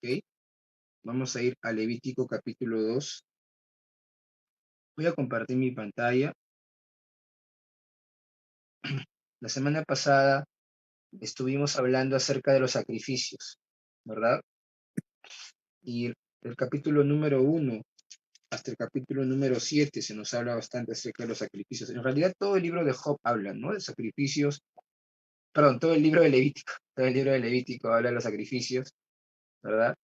¿ok? Vamos a ir a Levítico capítulo 2. Voy a compartir mi pantalla. La semana pasada estuvimos hablando acerca de los sacrificios, ¿verdad? Y el capítulo número 1 hasta el capítulo número 7 se nos habla bastante acerca de los sacrificios. En realidad todo el libro de Job habla, ¿no? De sacrificios, perdón, todo el libro de Levítico, todo el libro de Levítico habla de los sacrificios, ¿verdad?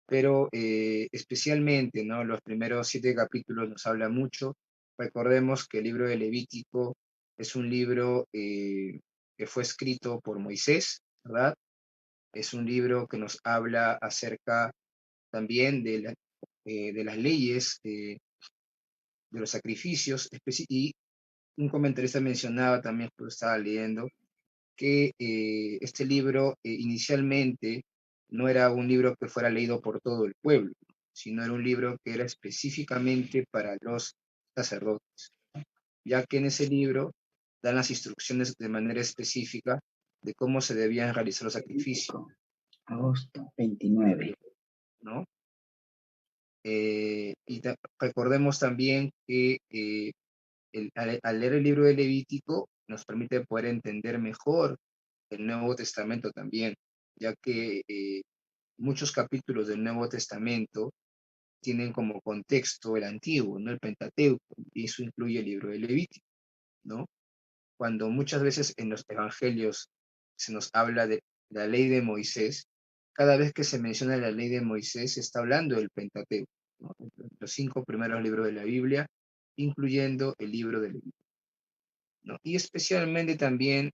Pero especialmente, ¿no? Los primeros 7 capítulos nos habla mucho. Recordemos que el libro de Levítico es un libro que fue escrito por Moisés, ¿verdad? Es un libro que nos habla acerca también de las leyes, de los sacrificios, y un comentarista mencionaba también, que estaba leyendo, que este libro inicialmente no era un libro que fuera leído por todo el pueblo, sino era un libro que era específicamente para los sacerdotes, ya que en ese libro dan las instrucciones de manera específica de cómo se debían realizar los sacrificios, Agosto 29. ¿no? Recordemos también que al leer el libro de Levítico nos permite poder entender mejor el Nuevo Testamento también, ya que muchos capítulos del Nuevo Testamento tienen como contexto el Antiguo, ¿no? El Pentateuco, y eso incluye el libro de Levítico, ¿no? Cuando muchas veces en los evangelios se nos habla de la ley de Moisés, cada vez que se menciona la ley de Moisés se está hablando del Pentateuco, ¿no? Los 5 primeros libros de la Biblia, incluyendo el libro de Levítico, ¿no? Y especialmente también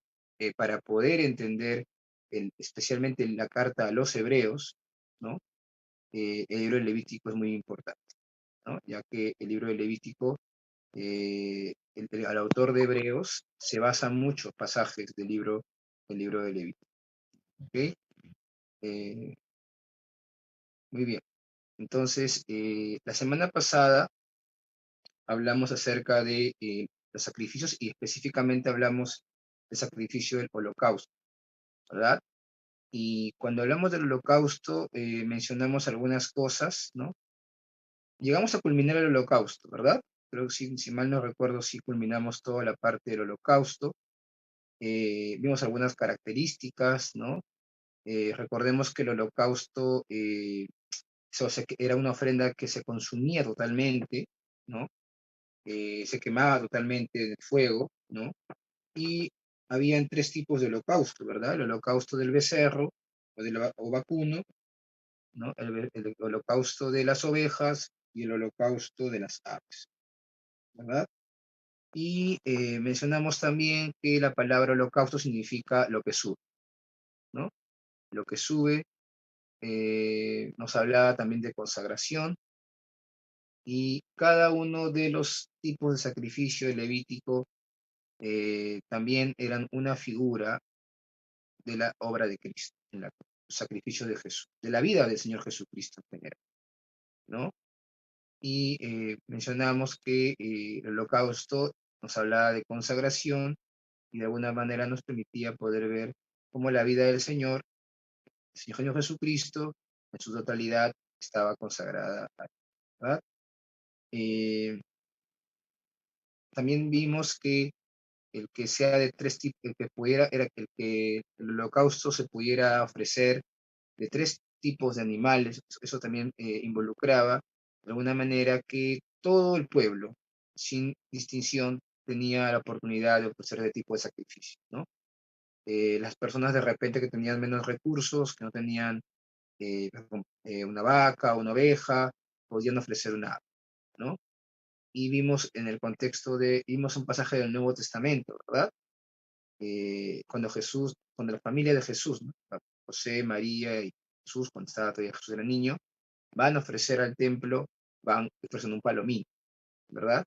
para poder entender especialmente la carta a los hebreos, ¿no? El libro de Levítico es muy importante, ¿no? Ya que el libro de Levítico, al autor de Hebreos se basan muchos pasajes del libro de Levítico. ¿Ok? Eh, Muy bien. Entonces, la semana pasada hablamos acerca de los sacrificios y específicamente hablamos del sacrificio del holocausto, ¿verdad? Y cuando hablamos del holocausto, mencionamos algunas cosas, ¿no? Llegamos a culminar el holocausto, ¿verdad? Creo que si mal no recuerdo, sí culminamos toda la parte del holocausto. Vimos algunas características, ¿no? Recordemos que el holocausto era una ofrenda que se consumía totalmente, ¿no? Se quemaba totalmente en el fuego, ¿no? Y habían 3 tipos de holocausto, ¿verdad? El holocausto del becerro o vacuno, ¿no? El holocausto de las ovejas y el holocausto de las aves, ¿verdad? Y mencionamos también que la palabra holocausto significa lo que sube, ¿no? Lo que sube, nos hablaba también de consagración, y cada uno de los tipos de sacrificio de Levítico también eran una figura de la obra de Cristo, en el sacrificio de Jesús, de la vida del Señor Jesucristo en general, ¿no? Y mencionamos que el holocausto nos hablaba de consagración y de alguna manera nos permitía poder ver cómo la vida del Señor, el Señor Jesucristo, en su totalidad estaba consagrada a Él, ¿verdad? Eh, También vimos que el que sea de 3 tipos, el que pudiera, era el que el holocausto se pudiera ofrecer de 3 tipos de animales. Eso también involucraba de alguna manera que todo el pueblo, sin distinción, tenía la oportunidad de ofrecer ese tipo de sacrificio, ¿no? Las personas de repente que tenían menos recursos, que no tenían una vaca o una oveja, podían ofrecer una ave, ¿no? Y vimos en el contexto vimos un pasaje del Nuevo Testamento, ¿verdad? Cuando la familia de Jesús, ¿no? José, María y Jesús, cuando estaba todavía Jesús era niño, van a ofrecer al templo, van ofreciendo un palomín, ¿verdad?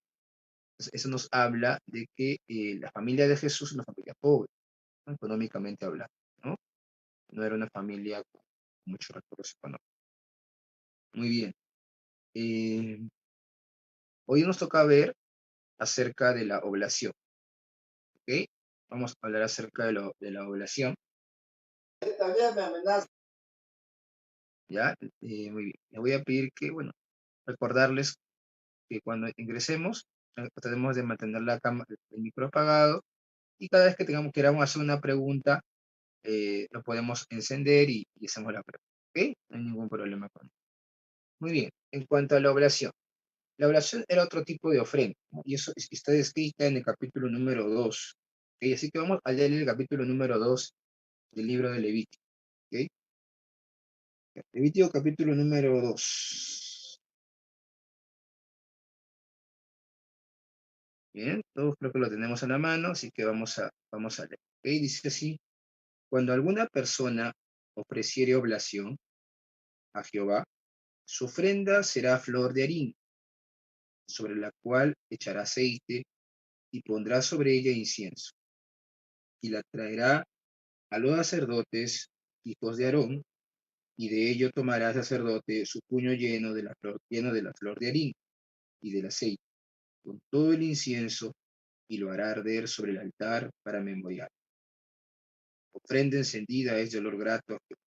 Entonces, eso nos habla de que la familia de Jesús es una familia pobre, ¿no? Económicamente hablando, ¿no? No era una familia con muchos recursos económicos. Muy bien. Eh, Hoy nos toca ver acerca de la oblación, ¿ok? Vamos a hablar acerca de la oblación. También me amenaza. ¿Ya? Muy bien. Les voy a pedir que, bueno, recordarles que cuando ingresemos, tratemos de mantener la cámara, el micro apagado, y cada vez que queramos hacer una pregunta, lo podemos encender y hacemos la pregunta. ¿Ok? No hay ningún problema con eso. Muy bien. En cuanto a la oración era otro tipo de ofrenda, ¿no? Y eso está descrita en el capítulo número 2. ¿Ok? Así que vamos a leer el capítulo número 2 del libro de Levítico. ¿Ok? Levítico capítulo número 2. Bien, todos creo que lo tenemos a la mano, así que vamos a leer. ¿Ok? Dice así: cuando alguna persona ofreciere oblación a Jehová, su ofrenda será flor de harina, sobre la cual echará aceite y pondrá sobre ella incienso, y la traerá a los sacerdotes, hijos de Aarón, y de ello tomará el sacerdote su puño lleno de la flor de harina y del aceite, con todo el incienso, y lo hará arder sobre el altar para memorial. Ofrenda encendida es de olor grato a Jehová,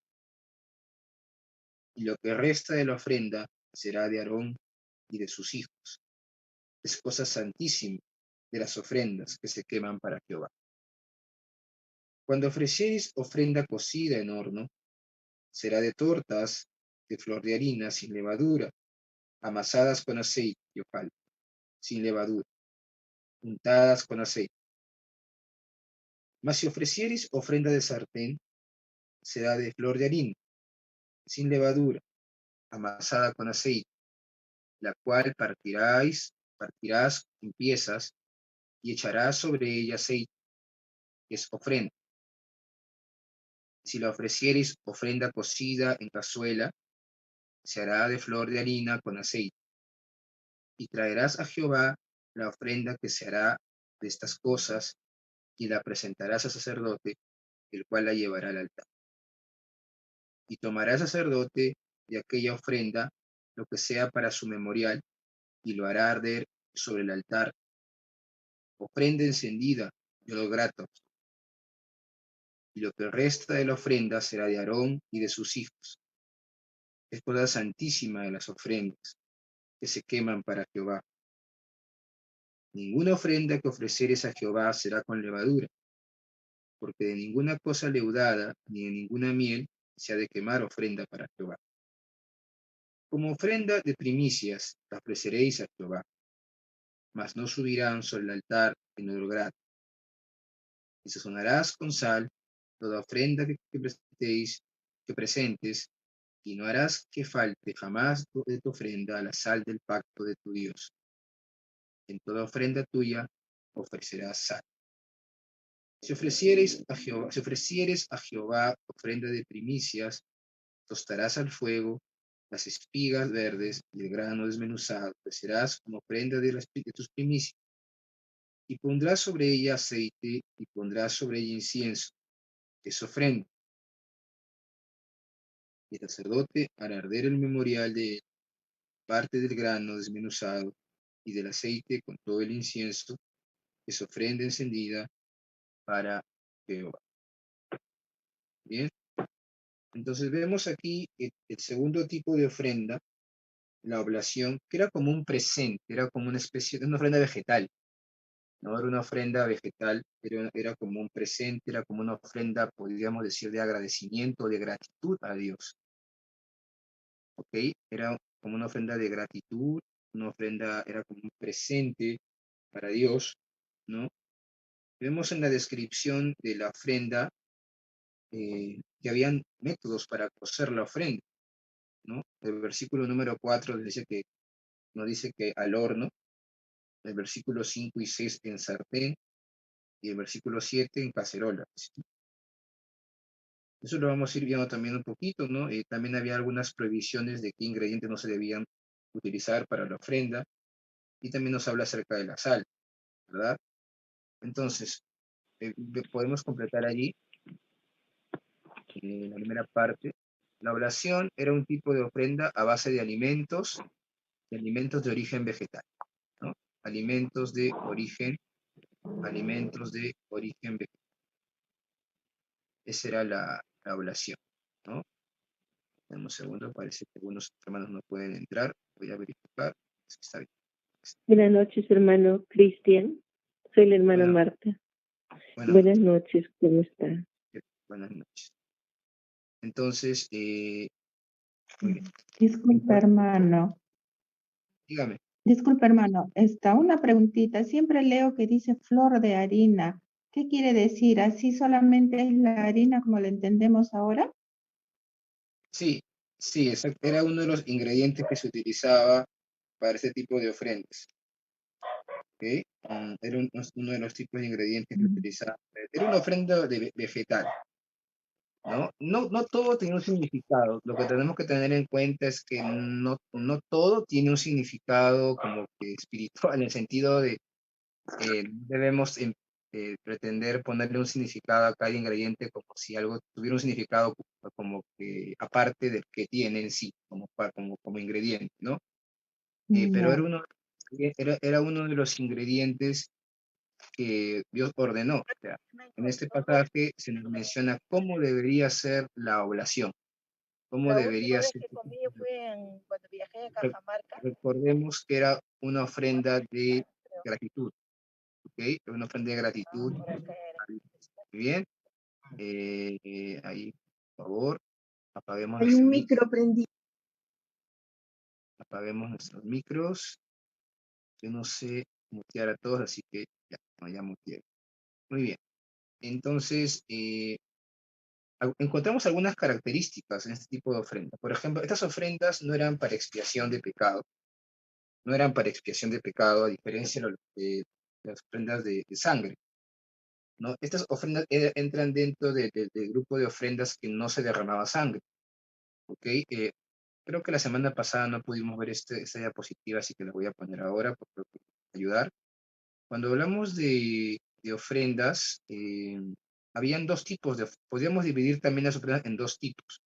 y lo que resta de la ofrenda será de Aarón y de sus hijos. Es cosa santísima de las ofrendas que se queman para Jehová. Cuando ofreciereis ofrenda cocida en horno, será de tortas de flor de harina sin levadura, amasadas con aceite y opal, sin levadura, untadas con aceite. Mas si ofreciereis ofrenda de sartén, será de flor de harina, sin levadura, amasada con aceite, la cual partirás en piezas y echarás sobre ella aceite, que es ofrenda. Si la ofreciereis ofrenda cocida en cazuela, se hará de flor de harina con aceite. Y traerás a Jehová la ofrenda que se hará de estas cosas, y la presentarás al sacerdote, el cual la llevará al altar. Y tomará el sacerdote de aquella ofrenda lo que sea para su memorial, y lo hará arder sobre el altar, ofrenda encendida de los gratos, y lo que resta de la ofrenda será de Aarón y de sus hijos. Es cosa santísima de las ofrendas que se queman para Jehová. Ninguna ofrenda que ofreceres a Jehová será con levadura, porque de ninguna cosa leudada ni de ninguna miel se ha de quemar ofrenda para Jehová. Como ofrenda de primicias la ofreceréis a Jehová, mas no subirán sobre el altar en olor grato. Y sazonarás con sal toda ofrenda que presentes, y no harás que falte jamás de tu ofrenda la sal del pacto de tu Dios. En toda ofrenda tuya ofrecerás sal. Si ofrecieres a Jehová ofrenda de primicias, tostarás al fuego las espigas verdes y el grano desmenuzado, ofrecerás como ofrenda de tus primicias. Y pondrás sobre ella aceite y pondrás sobre ella incienso, que es ofrenda. Y el sacerdote hará arder el memorial de parte del grano desmenuzado y del aceite con todo el incienso, que es ofrenda encendida para Jehová. Bien, entonces vemos aquí el segundo tipo de ofrenda, la oblación, que era como un presente, era como una especie de una ofrenda vegetal, no era una ofrenda vegetal, pero era como un presente, era como una ofrenda, podríamos decir, de agradecimiento, de gratitud a Dios. ¿Ok? Era como una ofrenda de gratitud, una ofrenda, era como un presente para Dios, ¿no? Vemos en la descripción de la ofrenda que habían métodos para cocer la ofrenda, ¿no? El versículo número 4 nos dice que al horno, el versículo 5 y 6 en sartén, y el versículo 7 en cacerola. Eso lo vamos a ir viendo también un poquito, ¿no? También había algunas prohibiciones de qué ingredientes no se debían utilizar para la ofrenda, y también nos habla acerca de la sal, ¿verdad? Entonces, podemos completar allí la primera parte. La oblación era un tipo de ofrenda a base de alimentos de origen vegetal, ¿no? Alimentos de origen, alimentos de origen vegetal. Esa era la oblación, ¿no? Dame un segundo, parece que algunos hermanos no pueden entrar. Voy a verificar. Si está bien. Buenas noches, hermano Cristian. Soy la hermana Bueno, Marta. bueno, Buenas noches, ¿cómo está? buenas noches. Entonces, muy bien. Disculpa, Entonces, hermano. dígame. Disculpa, hermano. Una preguntita. Siempre leo que dice flor de harina. ¿Qué quiere decir? ¿Así solamente es la harina como la entendemos ahora? Sí, sí, exacto. Era uno de los ingredientes que se utilizaba para este tipo de ofrendas. ¿Ok? Era uno de los tipos de ingredientes que utilizaba. Era una ofrenda vegetal, ¿no? No todo tiene un significado. Lo que tenemos que tener en cuenta es que no todo tiene un significado como que espiritual, en el sentido de debemos pretender ponerle un significado a cada ingrediente como si algo tuviera un significado como que aparte del que tiene en sí, como ingrediente, ¿no? Pero Ya. era uno de los ingredientes que Dios ordenó. O sea, en este pasaje se nos menciona cómo debería ser la oblación, cómo La última debería vez ser. que comí fue cuando viajé a Re- Cajamarca, Recordemos que era una ofrenda de creo. gratitud, ¿ok? Era una ofrenda de gratitud. Por acá era. Muy bien. Ahí, por favor, apaguemos Hay un nuestros micro prendido. apaguemos nuestros micros. Yo no sé mutear a todos, así que ya, no, ya muteé. Muy bien. Entonces, encontramos algunas características en este tipo de ofrendas. Por ejemplo, estas ofrendas no eran para expiación de pecado, no eran para expiación de pecado, a diferencia de las ofrendas de sangre, ¿no? Estas ofrendas entran dentro del grupo de ofrendas que no se derramaba sangre, ¿ok? Creo que la semana pasada no pudimos ver esta diapositiva, así que la voy a poner ahora porque creo que va a ayudar. Cuando hablamos de ofrendas, habían dos tipos podríamos dividir también las ofrendas en dos tipos.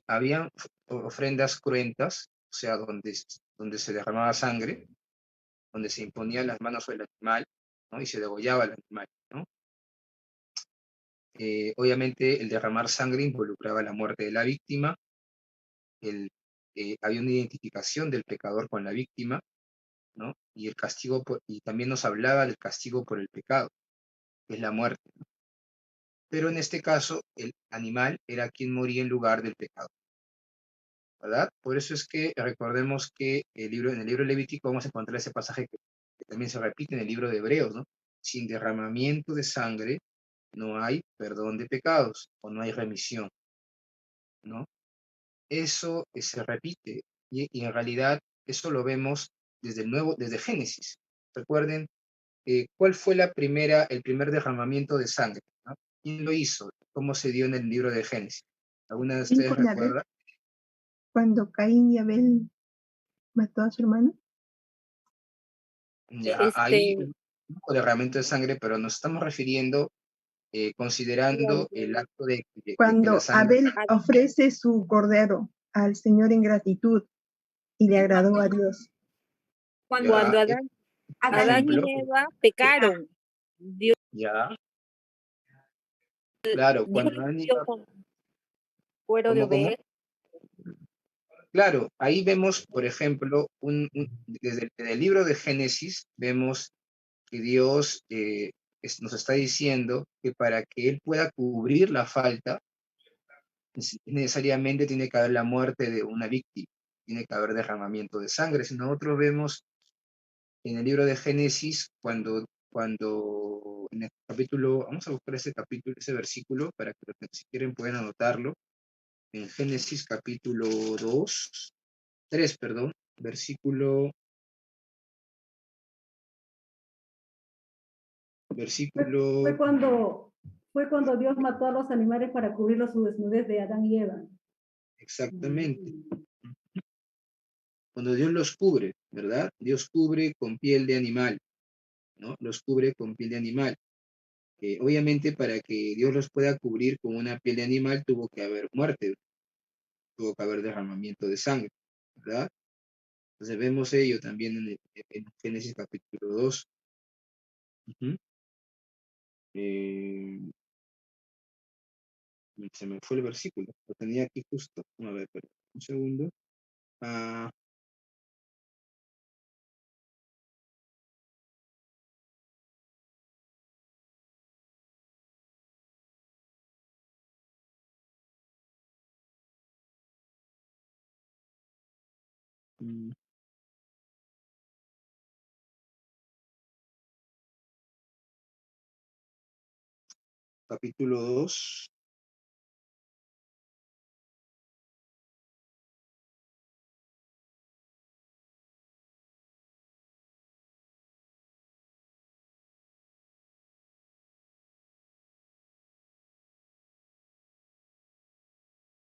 Habían ofrendas cruentas, o sea, donde se derramaba sangre, donde se imponían las manos sobre el animal, ¿no? Y se degollaba el animal, ¿no? Obviamente el derramar sangre involucraba la muerte de la víctima, había una identificación del pecador con la víctima, ¿no? Y el castigo, y también nos hablaba del castigo por el pecado, que es la muerte. Pero en este caso, el animal era quien moría en lugar del pecado, ¿verdad? Por eso es que recordemos que en el libro Levítico vamos a encontrar ese pasaje que también se repite en el libro de Hebreos, ¿no? Sin derramamiento de sangre no hay perdón de pecados o no hay remisión, ¿no? Eso se repite y en realidad eso lo vemos desde Génesis. Recuerden, ¿cuál fue el primer derramamiento de sangre? ¿No? ¿Quién lo hizo? ¿Cómo se dio en el libro de Génesis? ¿Alguna de Caín ustedes con Abel, recuerda? cuando Caín y Abel mató a su hermano. Ya, ahí hubo derramamiento de sangre, pero nos estamos refiriendo, considerando el acto de que la Cuando sangre. Abel ofrece su cordero al Señor en gratitud y le agradó a Dios. Cuando Ya, Adán ejemplo, y Eva pecaron, Dios ya, claro, cuando les Adán y dio Eva, con cuero de ¿cómo? oveja. Claro, ahí vemos, por ejemplo, desde el libro de Génesis, vemos que Dios nos está diciendo que para que Él pueda cubrir la falta, necesariamente tiene que haber la muerte de una víctima, tiene que haber derramamiento de sangre. Si nosotros vemos en el libro de Génesis, cuando en el capítulo, vamos a buscar ese capítulo, ese versículo, para que si quieren pueden anotarlo, en Génesis capítulo 3, perdón, versículo, versículo, Fue cuando Dios mató a los animales para cubrir su desnudez de Adán y Eva. exactamente, cuando Dios los cubre, ¿verdad? Dios cubre con piel de animal, ¿no? Los cubre con piel de animal. Obviamente para que Dios los pueda cubrir con una piel de animal tuvo que haber muerte, tuvo que haber derramamiento de sangre, ¿verdad? Entonces vemos ello también en Génesis capítulo 2. Ujú. Se me fue el versículo. Lo tenía aquí justo. A ver, espera, un segundo. Ah, mm, capítulo 2.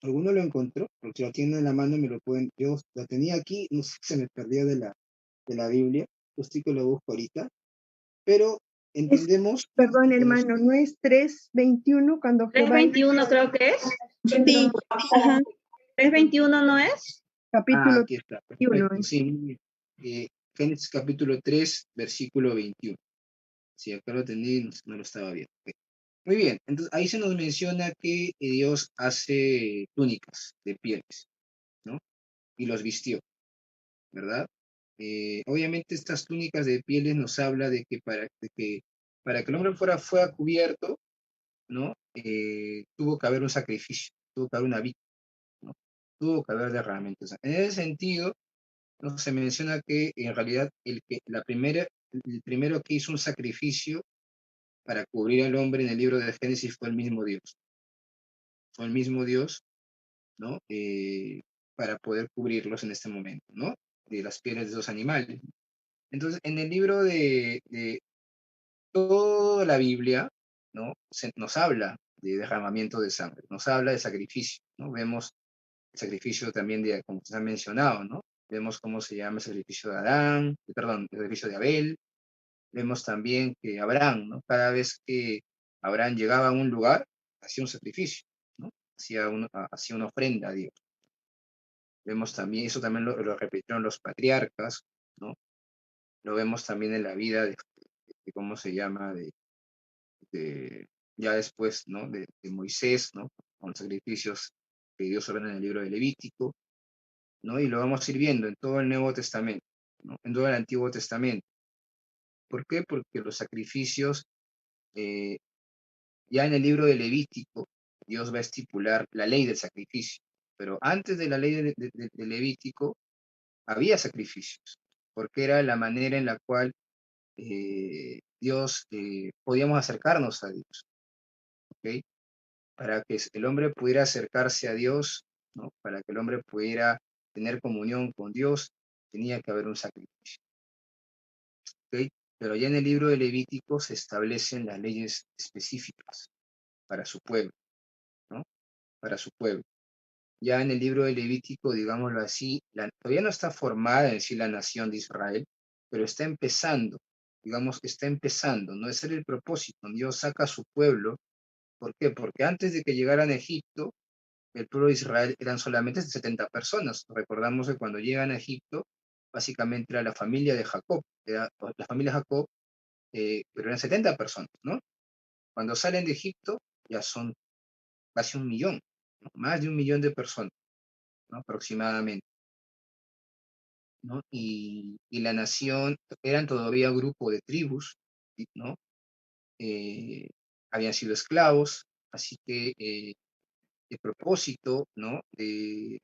¿Alguno lo encontró? Porque si lo tienen en la mano me lo pueden. Yo lo tenía aquí, no sé si se me perdió de la Biblia. Yo estoy que lo busco ahorita. Pero Es, entendemos perdón, que hermano, ¿no es 3:21 cuando Jehová... 3:21 creo que es. Sí, ajá, 3:21 no es. capítulo aquí está, 21. perfecto. Sí, muy bien. Génesis capítulo 3, versículo 21. Sí, acá lo tenía, no lo estaba viendo. Ok. Muy bien, entonces ahí se nos menciona que Dios hace túnicas de pieles, ¿no? Y los vistió, ¿verdad? Obviamente estas túnicas de pieles nos habla de que para que el hombre fuera cubierto, ¿no? Tuvo que haber un sacrificio, tuvo que haber una víctima, ¿no? Tuvo que haber derramamientos. En ese sentido, ¿no? Se menciona que en realidad el primero que hizo un sacrificio para cubrir al hombre en el libro de Génesis fue el mismo Dios. Fue el mismo Dios, ¿no? Para poder cubrirlos en este momento, ¿no? De las pieles de esos animales. Entonces, en el libro de toda la Biblia, ¿no? Nos habla de derramamiento de sangre, nos habla de sacrificio, ¿no? Vemos el sacrificio también de, como se ha mencionado, ¿no? Vemos cómo se llama el sacrificio de Adán, perdón, el sacrificio de Abel. Vemos también que Abraham, ¿no? Cada vez que Abraham llegaba a un lugar, hacía un sacrificio, ¿no? Hacía una ofrenda a Dios. Vemos también, eso también lo repitieron los patriarcas, ¿no? Lo vemos también en la vida de ¿cómo se llama? Ya después, ¿no? De Moisés, ¿no? Con los sacrificios que Dios ordena en el libro de Levítico, ¿no? Y lo vamos a ir viendo en todo el Nuevo Testamento, ¿no? En todo el Antiguo Testamento. ¿Por qué? Porque los sacrificios, eh, ya en el libro de Levítico, Dios va a estipular la ley del sacrificio. Pero antes de la ley de Levítico, había sacrificios, porque era la manera en la cual Dios, podíamos acercarnos a Dios, ¿ok? Para que el hombre pudiera acercarse a Dios, ¿no? Para que el hombre pudiera tener comunión con Dios, tenía que haber un sacrificio, ¿ok? Pero ya en el libro de Levítico se establecen las leyes específicas para su pueblo, ¿no? Para su pueblo. Ya en el libro de Levítico, digámoslo así, todavía no está formada en sí la nación de Israel, pero está empezando, digamos que está empezando, no ese era el propósito. Dios saca a su pueblo. ¿Por qué? Porque antes de que llegaran a Egipto, el pueblo de Israel eran solamente 70 personas. Recordamos que cuando llegan a Egipto, básicamente era la familia de Jacob, era la familia de Jacob, pero eran 70 personas, ¿no? Cuando salen de Egipto, ya son casi 1 millón, ¿no? Más de 1 millón de personas, ¿no? Aproximadamente, ¿no? Y la nación eran todavía un grupo de tribus, ¿no? Eh, Habían sido esclavos, así que el propósito, ¿no? De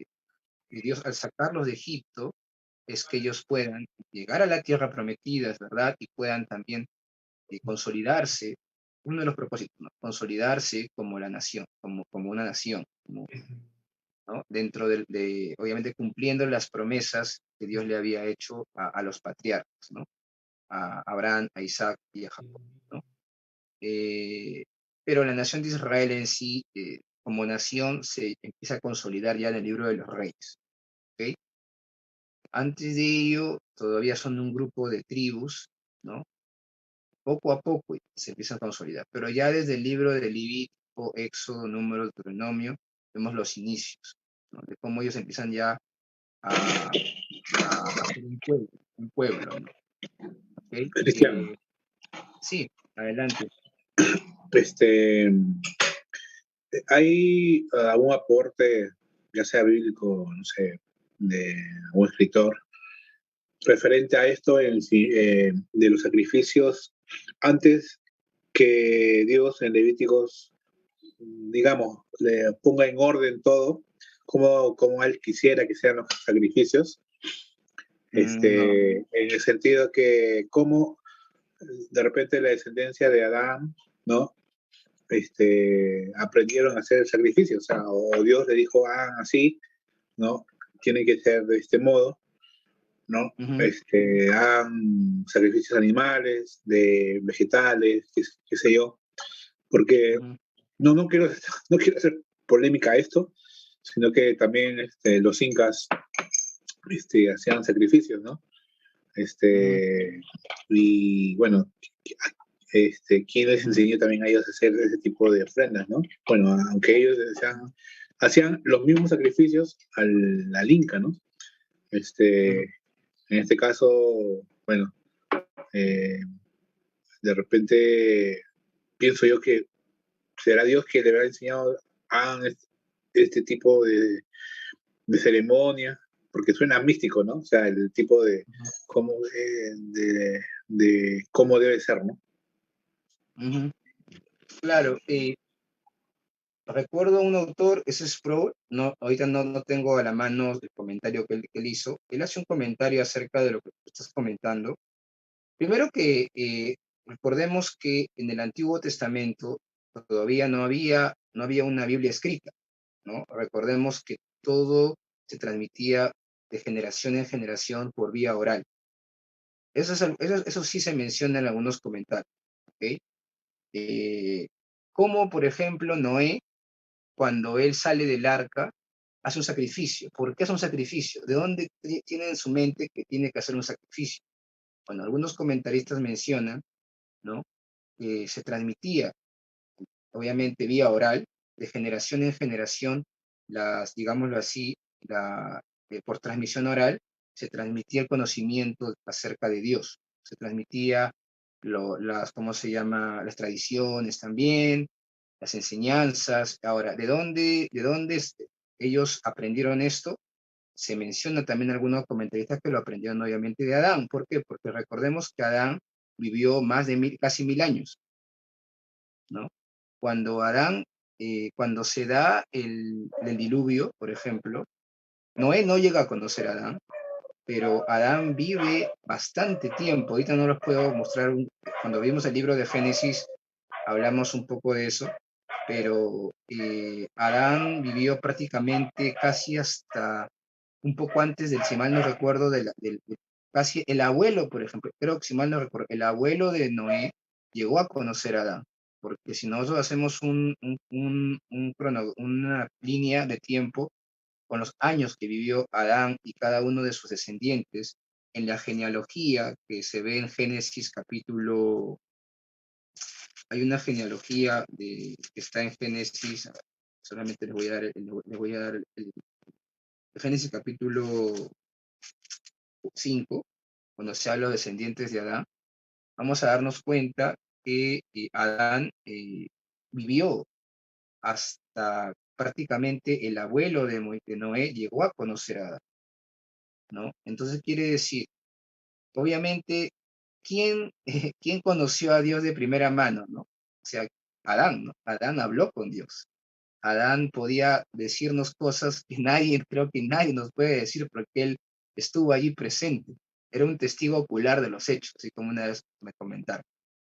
Dios al sacarlos de Egipto es que ellos puedan llegar a la tierra prometida, es verdad, y puedan también consolidarse, uno de los propósitos, ¿no? Consolidarse como la nación, como una nación, ¿no? Dentro obviamente cumpliendo las promesas que Dios le había hecho a los patriarcas, ¿no? A Abraham, a Isaac y a Jacob, ¿no? Pero la nación de Israel en sí, como nación, se empieza a consolidar ya en el libro de los Reyes, ¿ok? Antes de ello, todavía son un grupo de tribus, ¿no? Poco a poco se empiezan a consolidar, pero ya desde el libro de Levítico, Éxodo, Número, Deuteronomio, vemos los inicios, ¿no? De cómo ellos empiezan ya a ser un pueblo, ¿no? ¿Okay? Cristian, Sí, adelante. este, ¿Hay algún aporte, ya sea bíblico, no sé, de un escritor, referente a esto de los sacrificios antes que Dios en Levíticos, digamos, le ponga en orden todo, como él quisiera que sean los sacrificios? No. En el sentido que como de repente la descendencia de Adán, ¿no? Aprendieron a hacer el sacrificio, o sea, o Dios le dijo, hagan así, ¿no? Tiene que ser de este modo, ¿no? Ujú, Hagan sacrificios animales, de vegetales, qué sé yo, porque ujú, no quiero, no quiero hacer polémica a esto, sino que también los incas hacían sacrificios, ¿no? ujú, Y bueno, ¿quién les ujú, enseñó también a ellos a hacer ese tipo de ofrendas, no? Bueno, aunque ellos hacían los mismos sacrificios al Inca, ¿no? ujú, En este caso, bueno, eh, de repente pienso yo que será Dios que le habrá enseñado a este tipo de ceremonia, porque suena místico, ¿no? O sea, el tipo cómo, de cómo debe ser, ¿no? ujú. Claro, recuerdo un autor, ese es Sproul, no, ahorita no tengo a la mano el comentario que él hizo. Él hace un comentario acerca de lo que tú estás comentando. Primero que recordemos que en el Antiguo Testamento todavía no había una Biblia escrita, ¿no? Recordemos que todo se transmitía de generación en generación por vía oral. Eso sí se menciona en algunos comentarios, ¿ok? Como por ejemplo Noé, cuando él sale del arca, hace un sacrificio. ¿Por qué hace un sacrificio? ¿De dónde tiene en su mente que tiene que hacer un sacrificio? Bueno, algunos comentaristas mencionan, ¿no? Que se transmitía, obviamente, vía oral, de generación en generación, digámoslo así, por transmisión oral, se transmitía el conocimiento acerca de Dios. Se transmitía ¿cómo se llama? Las tradiciones también, las enseñanzas. Ahora, ¿de dónde ellos aprendieron esto? Se menciona también algunos comentaristas que lo aprendieron obviamente de Adán. ¿Por qué? Porque recordemos que Adán vivió más de casi 1000 años, ¿no? Cuando se da el diluvio, por ejemplo, Noé no llega a conocer a Adán, pero Adán vive bastante tiempo. Ahorita no los puedo mostrar. Cuando vimos el libro de Génesis, hablamos un poco de eso, pero Adán vivió prácticamente casi hasta un poco antes del, si mal no recuerdo, casi el abuelo, por ejemplo, creo que si mal no recuerdo, el abuelo de Noé llegó a conocer a Adán, porque si nosotros hacemos una línea de tiempo con los años que vivió Adán y cada uno de sus descendientes, en la genealogía que se ve en Génesis capítulo, hay una genealogía que está en Génesis, solamente les voy a dar Génesis capítulo 5, cuando se habla de descendientes de Adán, vamos a darnos cuenta que Adán vivió hasta prácticamente el abuelo de Noé llegó a conocer a Adán, ¿no? Entonces quiere decir, obviamente, ¿quién conoció a Dios de primera mano, ¿no? O sea, Adán, ¿no? Adán habló con Dios. Adán podía decirnos cosas que creo que nadie nos puede decir porque él estuvo allí presente. Era un testigo ocular de los hechos, así como una vez me comentaron.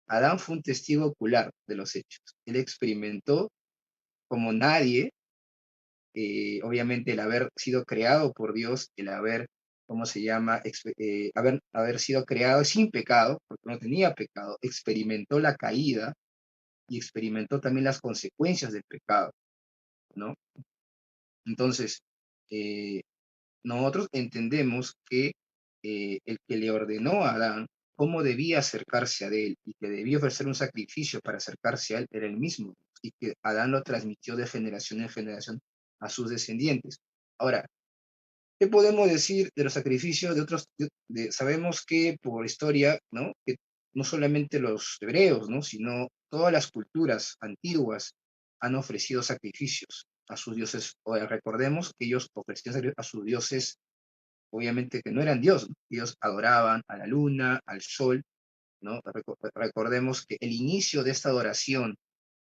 Adán fue un testigo ocular de los hechos. Él experimentó como nadie, obviamente, el haber sido creado por Dios, el haber, ¿cómo se llama? Haber sido creado sin pecado, porque no tenía pecado, experimentó la caída y experimentó también las consecuencias del pecado, ¿no? Entonces, eh, nosotros entendemos que el que le ordenó a Adán cómo debía acercarse a él y que debía ofrecer un sacrificio para acercarse a él era el mismo, y que Adán lo transmitió de generación en generación a sus descendientes. Ahora, ¿qué podemos decir de los sacrificios de otros? Sabemos que por historia, ¿no? Que no solamente los hebreos, ¿no? Sino todas las culturas antiguas han ofrecido sacrificios a sus dioses. Recordemos que ellos ofrecían sacrificios a sus dioses, obviamente que no eran dioses, ¿no? Ellos adoraban a la luna, al sol, ¿no? Recordemos que el inicio de esta adoración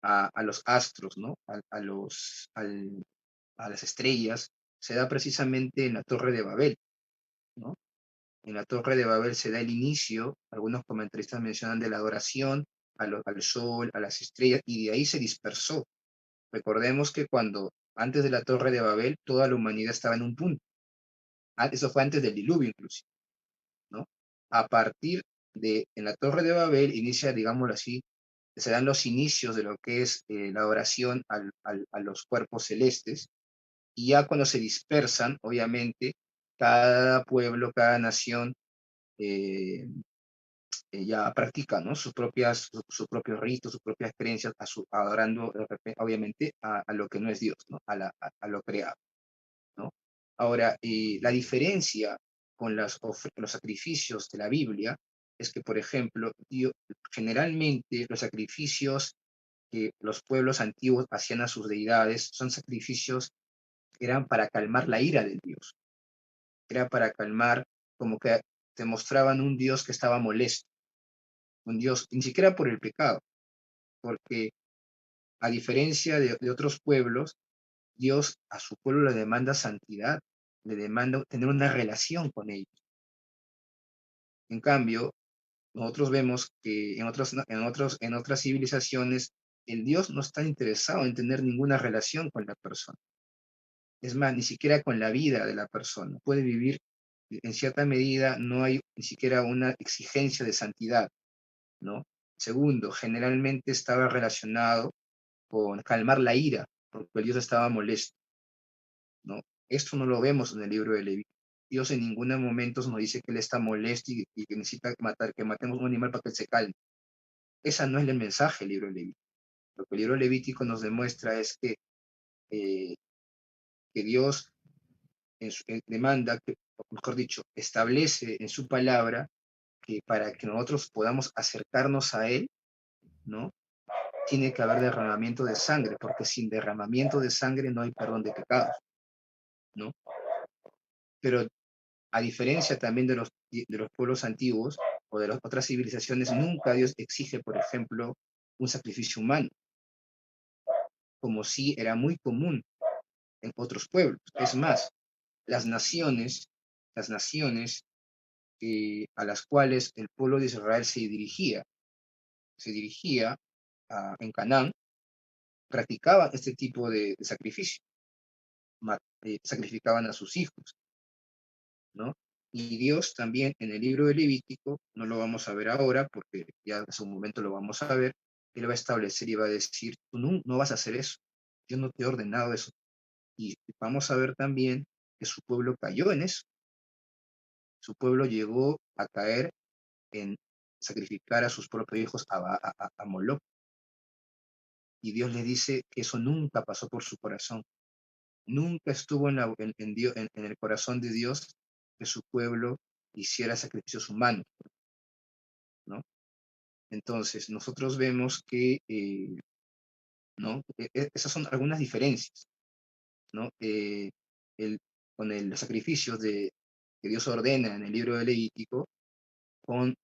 a los astros, ¿no? A las estrellas, se da precisamente en la Torre de Babel, ¿no? En la Torre de Babel se da el inicio, algunos comentaristas mencionan, de la adoración al sol, a las estrellas, y de ahí se dispersó. Recordemos que antes de la Torre de Babel, toda la humanidad estaba en un punto. Eso fue antes del diluvio inclusive, ¿no? A partir en la Torre de Babel inicia, digámoslo así, se dan los inicios de lo que es la adoración a los cuerpos celestes, y ya cuando se dispersan, obviamente, cada pueblo, cada nación ya practica, ¿no? Sus propios ritos, sus propias creencias, adorando, obviamente, a lo que no es Dios, ¿no? A lo creado, ¿no? Ahora, la diferencia con los sacrificios de la Biblia es que, por ejemplo, generalmente los sacrificios que los pueblos antiguos hacían a sus deidades son sacrificios que eran para calmar la ira del Dios. Era para calmar, como que te mostraban un Dios que estaba molesto, un Dios, ni siquiera por el pecado, porque a diferencia de otros pueblos, Dios a su pueblo le demanda santidad, le demanda tener una relación con ellos. En cambio, nosotros vemos que en otras civilizaciones, el Dios no está interesado en tener ninguna relación con la persona. Es más, ni siquiera con la vida de la persona. Puede vivir en cierta medida, no hay ni siquiera una exigencia de santidad, ¿no? Segundo, generalmente estaba relacionado con calmar la ira, porque el Dios estaba molesto, ¿no? Esto no lo vemos en el libro de Levítico. Dios en ningún momento nos dice que Él está molesto y que necesita que matemos un animal para que se calme. Esa no es el mensaje del libro de Levítico. Lo que el libro Levítico nos demuestra es que Dios demanda, o mejor dicho, establece en su palabra que para que nosotros podamos acercarnos a Él, ¿no? Tiene que haber derramamiento de sangre, porque sin derramamiento de sangre no hay perdón de pecados, ¿no? Pero a diferencia también de los pueblos antiguos o de las otras civilizaciones, nunca Dios exige, por ejemplo, un sacrificio humano, como sí era muy común en otros pueblos. Es más, las naciones a las cuales el pueblo de Israel se dirigía en Canaán, practicaban este tipo de sacrificio, sacrificaban a sus hijos, ¿no? Y Dios también en el libro de Levítico, no lo vamos a ver ahora porque ya en su momento lo vamos a ver, Él va a establecer y va a decir, tú no vas a hacer eso, yo no te he ordenado eso. Y vamos a ver también que su pueblo cayó en eso. Su pueblo llegó a caer en sacrificar a sus propios hijos a Moloc. Y Dios le dice que eso nunca pasó por su corazón. Nunca estuvo en el corazón de Dios que su pueblo hiciera sacrificios humanos, ¿no? Entonces, nosotros vemos que, ¿no? Esas son algunas diferencias, ¿no? Con los sacrificios que Dios ordena en el libro de Levítico, con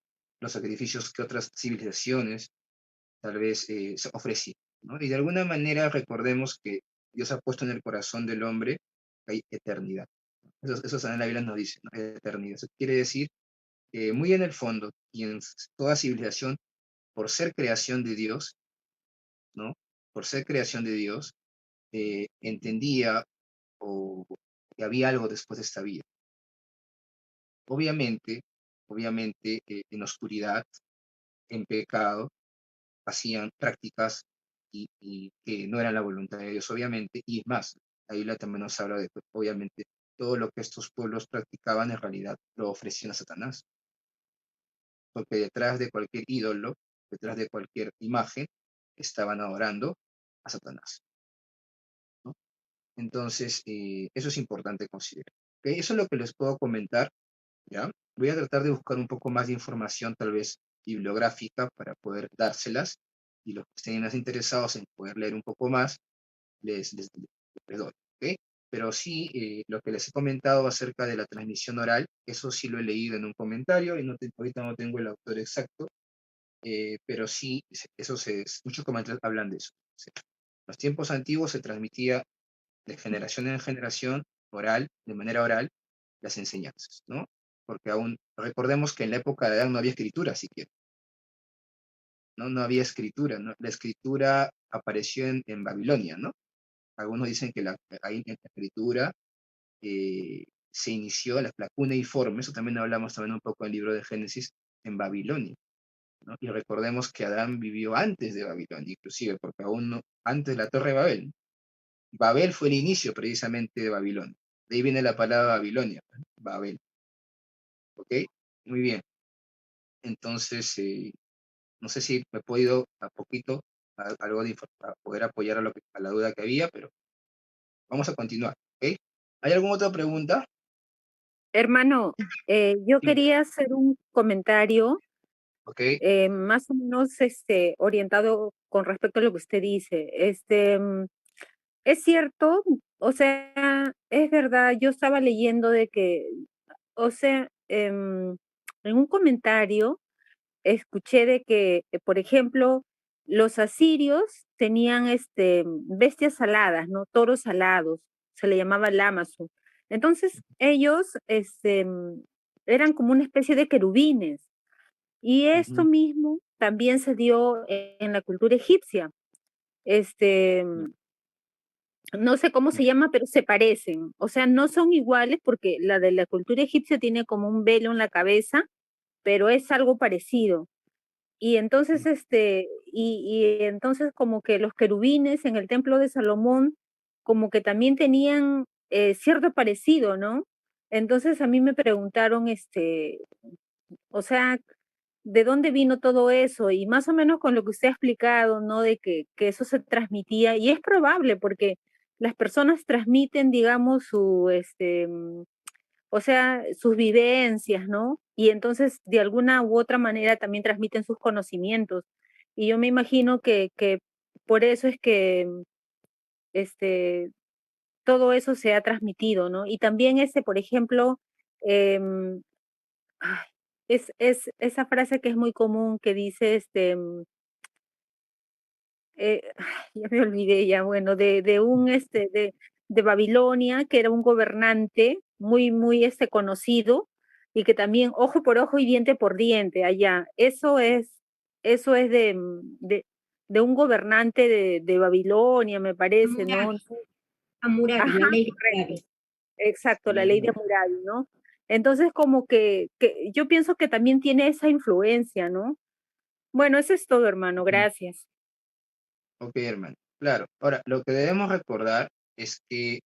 los sacrificios que otras civilizaciones tal vez se ofrecían, ¿no? Y de alguna manera recordemos que Dios ha puesto en el corazón del hombre que hay eternidad. Eso en la Biblia nos dice, ¿no? Eternidad. Eso quiere decir que muy en el fondo y en toda civilización, por ser creación de Dios, ¿no? Por ser creación de Dios, entendía o que había algo después de esta vida. Obviamente, en oscuridad, en pecado, hacían prácticas y que no eran la voluntad de Dios, obviamente, y es más, la Biblia también nos habla de que, obviamente, todo lo que estos pueblos practicaban en realidad lo ofrecían a Satanás, porque detrás de cualquier ídolo, detrás de cualquier imagen, estaban adorando a Satanás, ¿no? Entonces, eso es importante considerar. ¿Okay? Eso es lo que les puedo comentar, ¿ya? Voy a tratar de buscar un poco más de información, tal vez bibliográfica, para poder dárselas, y los que estén más interesados en poder leer un poco más, les doy, ¿ok? Pero sí, lo que les he comentado acerca de la transmisión oral, eso sí lo he leído en un comentario, y ahorita no tengo el autor exacto, pero sí, muchos comentarios hablan de eso. O sea, en los tiempos antiguos se transmitía de generación en generación, de manera oral, las enseñanzas, ¿no? Porque aún, recordemos que en la época de Adán no había escritura siquiera, ¿no? No había escritura, ¿no? La escritura apareció en Babilonia, ¿no? Algunos dicen que ahí en la escritura se inició la cuneiforme, eso también hablamos también un poco en el libro de Génesis, en Babilonia, ¿no? Y recordemos que Adán vivió antes de Babilonia, inclusive, porque aún no, antes de la Torre de Babel, ¿no? Babel fue el inicio precisamente de Babilonia. De ahí viene la palabra Babilonia, ¿no? Babel. ¿Ok? Muy bien. Entonces, no sé si me he podido a poquito algo de para poder apoyar a la duda que había, pero vamos a continuar. ¿Ok? ¿Hay alguna otra pregunta? Hermano, yo Sí. quería hacer un comentario ¿Ok? más o menos orientado con respecto a lo que usted dice. Es cierto, o sea, es verdad, yo estaba leyendo de que, o sea, en un comentario escuché de que, por ejemplo, los asirios tenían bestias aladas, ¿no? Toros alados, se le llamaba lamazu. Entonces, ellos eran como una especie de querubines. Y esto Ujú. mismo también se dio en la cultura egipcia. Este, no sé cómo se llama, pero se parecen. O sea, no son iguales porque la de la cultura egipcia tiene como un velo en la cabeza, pero es algo parecido. Y entonces, y entonces como que los querubines en el templo de Salomón, como que también tenían cierto parecido, ¿no? Entonces a mí me preguntaron, o sea, ¿de dónde vino todo eso? Y más o menos con lo que usted ha explicado, ¿no? De que eso se transmitía, y es probable porque las personas transmiten, digamos, o sea, sus vivencias, ¿no? Y entonces, de alguna u otra manera, también transmiten sus conocimientos. Y yo me imagino que por eso es que este, todo eso se ha transmitido, ¿no? Y también por ejemplo, em, ay, es esa frase que es muy común que dice, ya me olvidé ya, bueno, de Babilonia, que era un gobernante muy, muy conocido, y que también ojo por ojo y diente por diente allá. Eso es de un gobernante de Babilonia, me parece, ¿no? Hammurabi, la Ajá, ley de correcto, Hammurabi. exacto, la ley de Mm, Hammurabi, ¿no? Entonces, como que yo pienso que también tiene esa influencia, ¿no? Bueno, eso es todo, hermano, mm. gracias. Ok, hermano. Claro. Ahora, lo que debemos recordar es que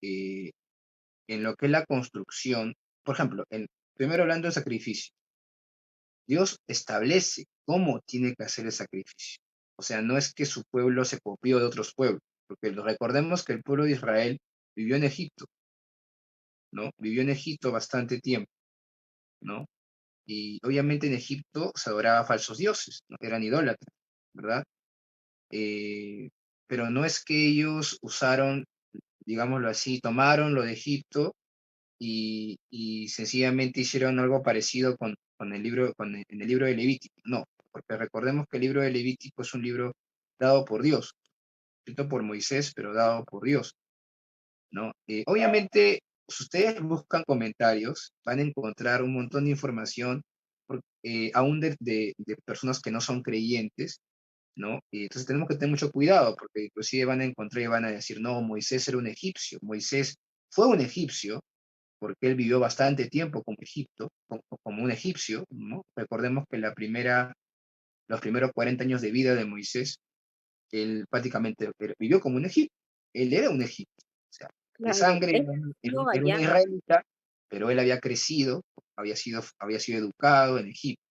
en lo que es la construcción, por ejemplo, primero hablando de sacrificio, Dios establece cómo tiene que hacer el sacrificio. O sea, no es que su pueblo se copió de otros pueblos, porque recordemos que el pueblo de Israel vivió en Egipto, ¿no? Vivió en Egipto bastante tiempo, ¿no? Y obviamente en Egipto se adoraba a falsos dioses, ¿no? Eran idólatras, ¿verdad? Eh, pero no es que ellos usaron, digámoslo así, tomaron lo de Egipto y sencillamente hicieron algo parecido con el libro, en el libro de Levítico. No, porque recordemos que el libro de Levítico es un libro dado por Dios, escrito por Moisés, pero dado por Dios, ¿no? Obviamente, si ustedes buscan comentarios, van a encontrar un montón de información, aún de personas que no son creyentes, ¿no? Y entonces tenemos que tener mucho cuidado, porque inclusive van a encontrar y van a decir, no, Moisés era un egipcio. Moisés fue un egipcio, porque él vivió bastante tiempo como Egipto, como un egipcio, ¿no? Recordemos que los primeros 40 años de vida de Moisés, él prácticamente vivió como un egipcio. Él era un egipcio. O sea, de Claro, sangre él era nació era un allá. israelita, pero él había crecido, había sido educado en Egipto.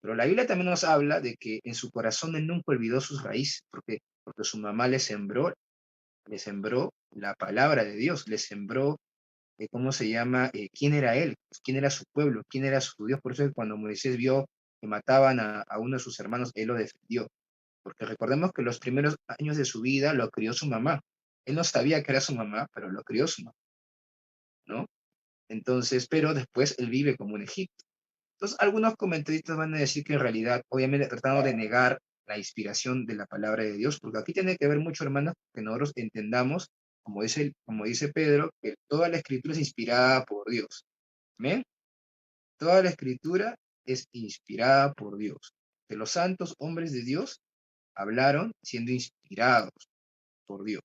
Pero la Biblia también nos habla de que en su corazón él nunca olvidó sus raíces, porque su mamá le sembró la palabra de Dios, le sembró, ¿cómo se llama? ¿Quién era él? ¿Quién era su pueblo? ¿Quién era su Dios? Por eso es que cuando Moisés vio que mataban a uno de sus hermanos, él lo defendió, porque recordemos que los primeros años de su vida lo crió su mamá. Él no sabía que era su mamá, pero lo crió su mamá, ¿no? Entonces, pero después él vive como un Egipto. Entonces, algunos comentaristas van a decir que en realidad, obviamente, tratando de negar la inspiración de la palabra de Dios, porque aquí tiene que ver mucho, hermanos, que nosotros entendamos, como dice Pedro, que toda la escritura es inspirada por Dios. ¿Amén? Toda la escritura es inspirada por Dios. Que los santos hombres de Dios hablaron siendo inspirados por Dios,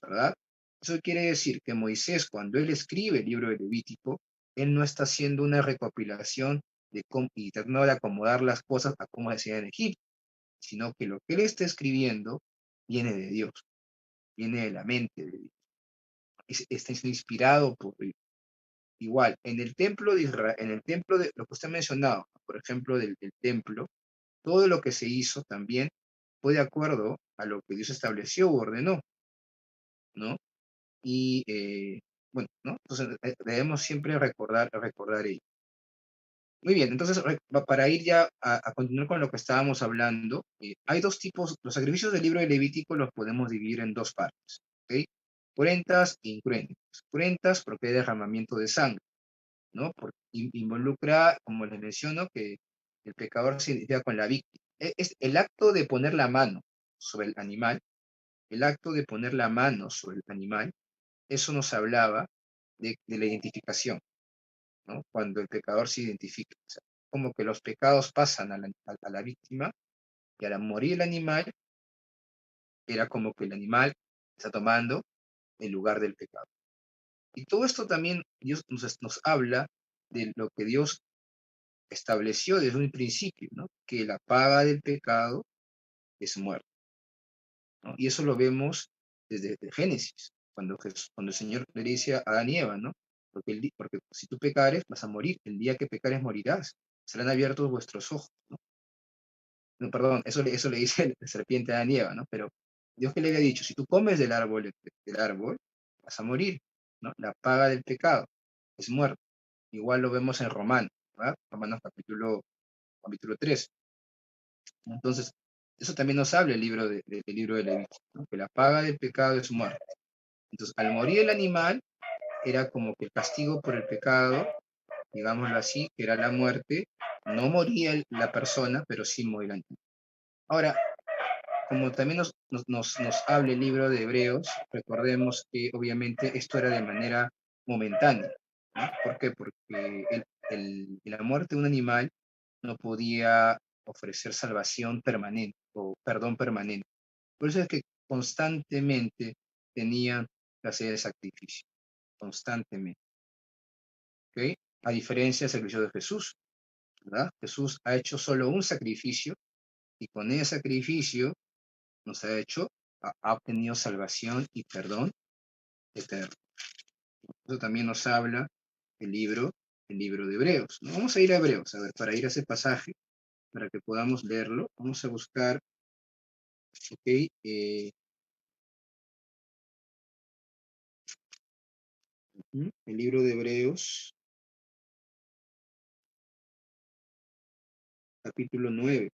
¿verdad? Eso quiere decir que Moisés, cuando él escribe el libro de Levítico, él no está haciendo una recopilación y tratando de acomodar las cosas a cómo se hacía en Egipto, sino que lo que él está escribiendo viene de Dios, viene de la mente de Dios. Está inspirado por Dios. Igual, en el templo de Israel, en el templo de lo que usted ha mencionado, por ejemplo, del templo, todo lo que se hizo también fue de acuerdo a lo que Dios estableció o ordenó, ¿no? Y bueno, ¿no? Entonces debemos siempre recordar ello. Muy bien, entonces para ir ya a continuar con lo que estábamos hablando, hay dos tipos, los sacrificios del libro de Levítico los podemos dividir en dos partes, ¿ok? Cruentas e incruentas. Cruentas porque hay derramamiento de sangre, ¿no? Porque involucra, como les menciono, que el pecador se identifica con la víctima. Es el acto de poner la mano sobre el animal, eso nos hablaba de la identificación, ¿no? Cuando el pecador se identifica. O sea, como que los pecados pasan a la víctima y al morir el animal, era como que el animal está tomando el lugar del pecado. Y todo esto también Dios nos habla de lo que Dios estableció desde un principio, ¿no? Que la paga del pecado es muerte, ¿no? Y eso lo vemos desde Génesis, cuando el Señor le dice a Adán y Eva, ¿no? Porque si tú pecares, vas a morir. El día que pecares, morirás. Serán abiertos vuestros ojos, ¿no? No, perdón, eso le dice la serpiente a Adán y Eva, ¿no? Pero Dios que le había dicho, si tú comes del árbol, vas a morir, ¿no? La paga del pecado es muerte. Igual lo vemos en Romanos, ¿verdad? Romanos capítulo 3. Entonces, eso también nos habla el libro del libro de Levítico, ¿no? Que la paga del pecado es muerte. Entonces, al morir el animal, era como que el castigo por el pecado, digámoslo así, que era la muerte, no moría la persona, pero sí moría el animal. Ahora, como también nos habla el libro de Hebreos, recordemos que obviamente esto era de manera momentánea, ¿no? ¿Por qué? Porque la muerte de un animal no podía ofrecer salvación permanente o perdón permanente. Por eso es que constantemente tenían que hacer sacrificio, constantemente. ¿Ok? A diferencia del sacrificio de Jesús, ¿verdad? Jesús ha hecho solo un sacrificio y con ese sacrificio nos ha obtenido salvación y perdón eterno. Eso también nos habla el libro de Hebreos, ¿no? Vamos a ir a Hebreos, a ver, para ir a ese pasaje, para que podamos leerlo. Vamos a buscar, ok, el libro de Hebreos, capítulo 9.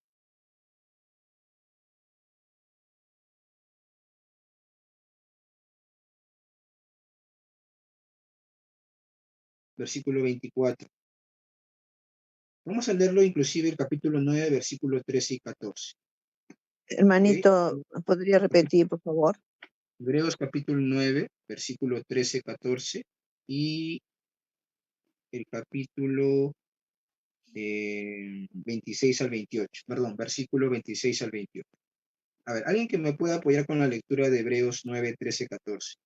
Versículo 24. Vamos a leerlo inclusive el capítulo 9, versículo 13 y 14. Hermanito, ¿podría repetir, por favor? Hebreos capítulo 9, versículo 13, 14 y el capítulo 26 al 28. Perdón, versículo 26 al 28. A ver, alguien que me pueda apoyar con la lectura de Hebreos 9, 13, 14.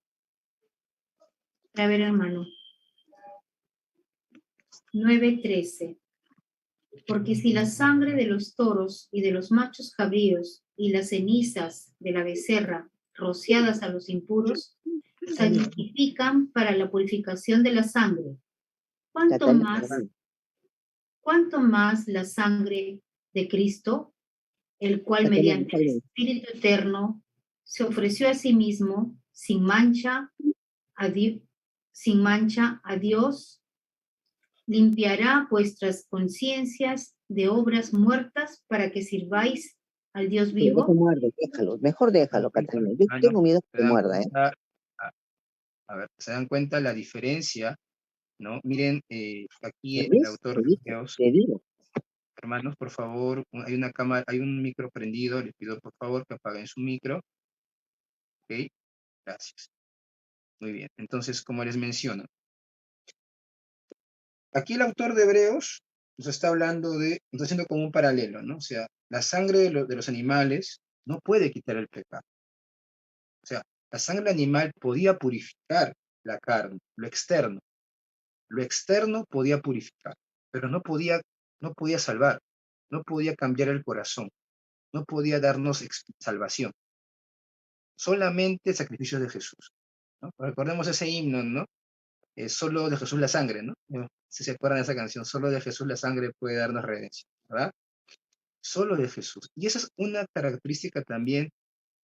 A ver, hermano. 9:13. Porque si la sangre de los toros y de los machos cabríos y las cenizas de la becerra rociadas a los impuros santifican para la purificación de la sangre, ¿cuánto más la sangre de Cristo, el cual mediante el Espíritu Eterno se ofreció a sí mismo sin mancha a Dios, limpiará vuestras conciencias de obras muertas para que sirváis al Dios Pero no te vivo. muerde, déjalo. Mejor déjalo, Catalina. Yo Hermanos, tengo miedo que ¿se te dan muerda, ¿eh? cuenta? A ver, ¿se dan cuenta la diferencia? ¿No? Miren, aquí ¿Ya el ves? autor Te de digo, Hebreos, te digo. hermanos, por favor, hay una cámara, hay un micro prendido, les pido por favor que apaguen su micro, ¿ok? Gracias. Muy bien, entonces, como les menciono, aquí el autor de Hebreos nos está hablando de, nos está haciendo como un paralelo, ¿no? O sea, la sangre de los animales no puede quitar el pecado. O sea, la sangre animal podía purificar la carne, lo externo. Lo externo podía purificar, pero no podía salvar, no podía cambiar el corazón, no podía darnos salvación. Solamente el sacrificio de Jesús, ¿no? Recordemos ese himno, ¿no? Solo de Jesús la sangre, ¿no? Si se acuerdan de esa canción, solo de Jesús la sangre puede darnos redención, ¿verdad? Solo de Jesús. Y esa es una característica también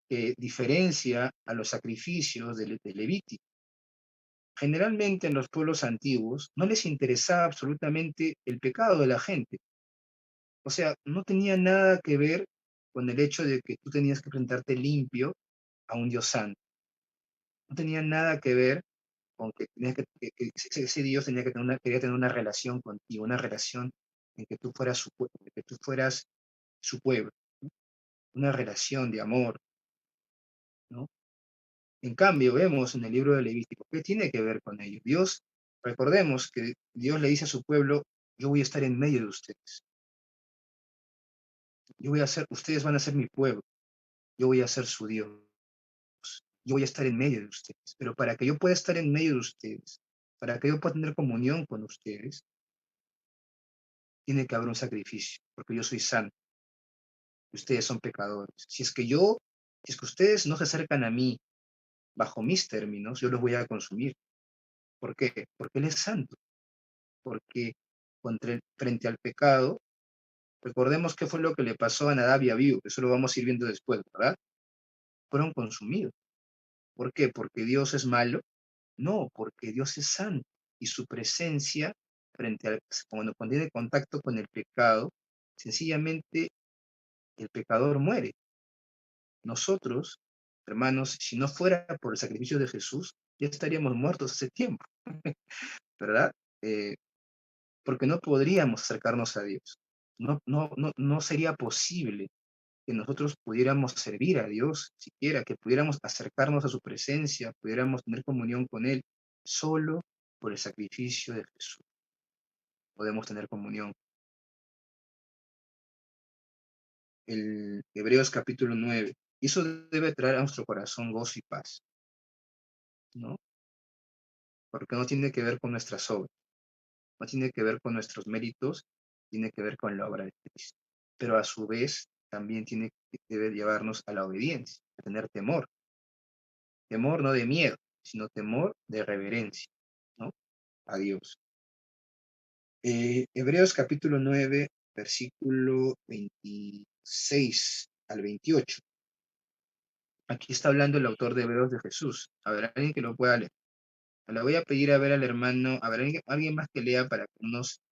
que diferencia a los sacrificios de Levítico. Generalmente en los pueblos antiguos no les interesaba absolutamente el pecado de la gente. O sea, no tenía nada que ver con el hecho de que tú tenías que presentarte limpio a un Dios santo. No tenía nada que ver con que, ese Dios tenía que tener quería tener una relación contigo, una relación en que tú fueras su pueblo, ¿no? Una relación de amor, ¿no? En cambio, vemos en el libro de Levítico, ¿qué tiene que ver con ello? Dios, recordemos que Dios le dice a su pueblo, yo voy a estar en medio de ustedes. Ustedes van a ser mi pueblo, yo voy a ser su Dios. Yo voy a estar en medio de ustedes. Pero para que yo pueda estar en medio de ustedes, para que yo pueda tener comunión con ustedes, tiene que haber un sacrificio, porque yo soy santo, ustedes son pecadores. Si es que ustedes no se acercan a mí bajo mis términos, yo los voy a consumir. ¿Por qué? Porque Él es santo, porque frente al pecado, recordemos qué fue lo que le pasó a Nadab y a Abiú, eso lo vamos a ir viendo después, ¿verdad? Fueron consumidos. ¿Por qué? ¿Porque Dios es malo? No, porque Dios es santo y su presencia cuando tiene contacto con el pecado, sencillamente el pecador muere. Nosotros, hermanos, si no fuera por el sacrificio de Jesús, ya estaríamos muertos hace tiempo, ¿verdad? Porque no podríamos acercarnos a Dios. No sería posible que nosotros pudiéramos servir a Dios, siquiera que pudiéramos acercarnos a su presencia, pudiéramos tener comunión con Él, solo por el sacrificio de Jesús podemos tener comunión. El Hebreos capítulo 9. Y eso debe traer a nuestro corazón gozo y paz, ¿no? Porque no tiene que ver con nuestras obras, no tiene que ver con nuestros méritos, tiene que ver con la obra de Cristo. Pero a su vez también debe llevarnos a la obediencia, a tener temor. Temor no de miedo, sino temor de reverencia, ¿no? A Dios. Hebreos capítulo 9, versículo 26 al 28. Aquí está hablando el autor de Hebreos de Jesús. A ver, alguien que lo pueda leer. Le voy a pedir a ver al hermano, a ver, alguien más que lea para que nos...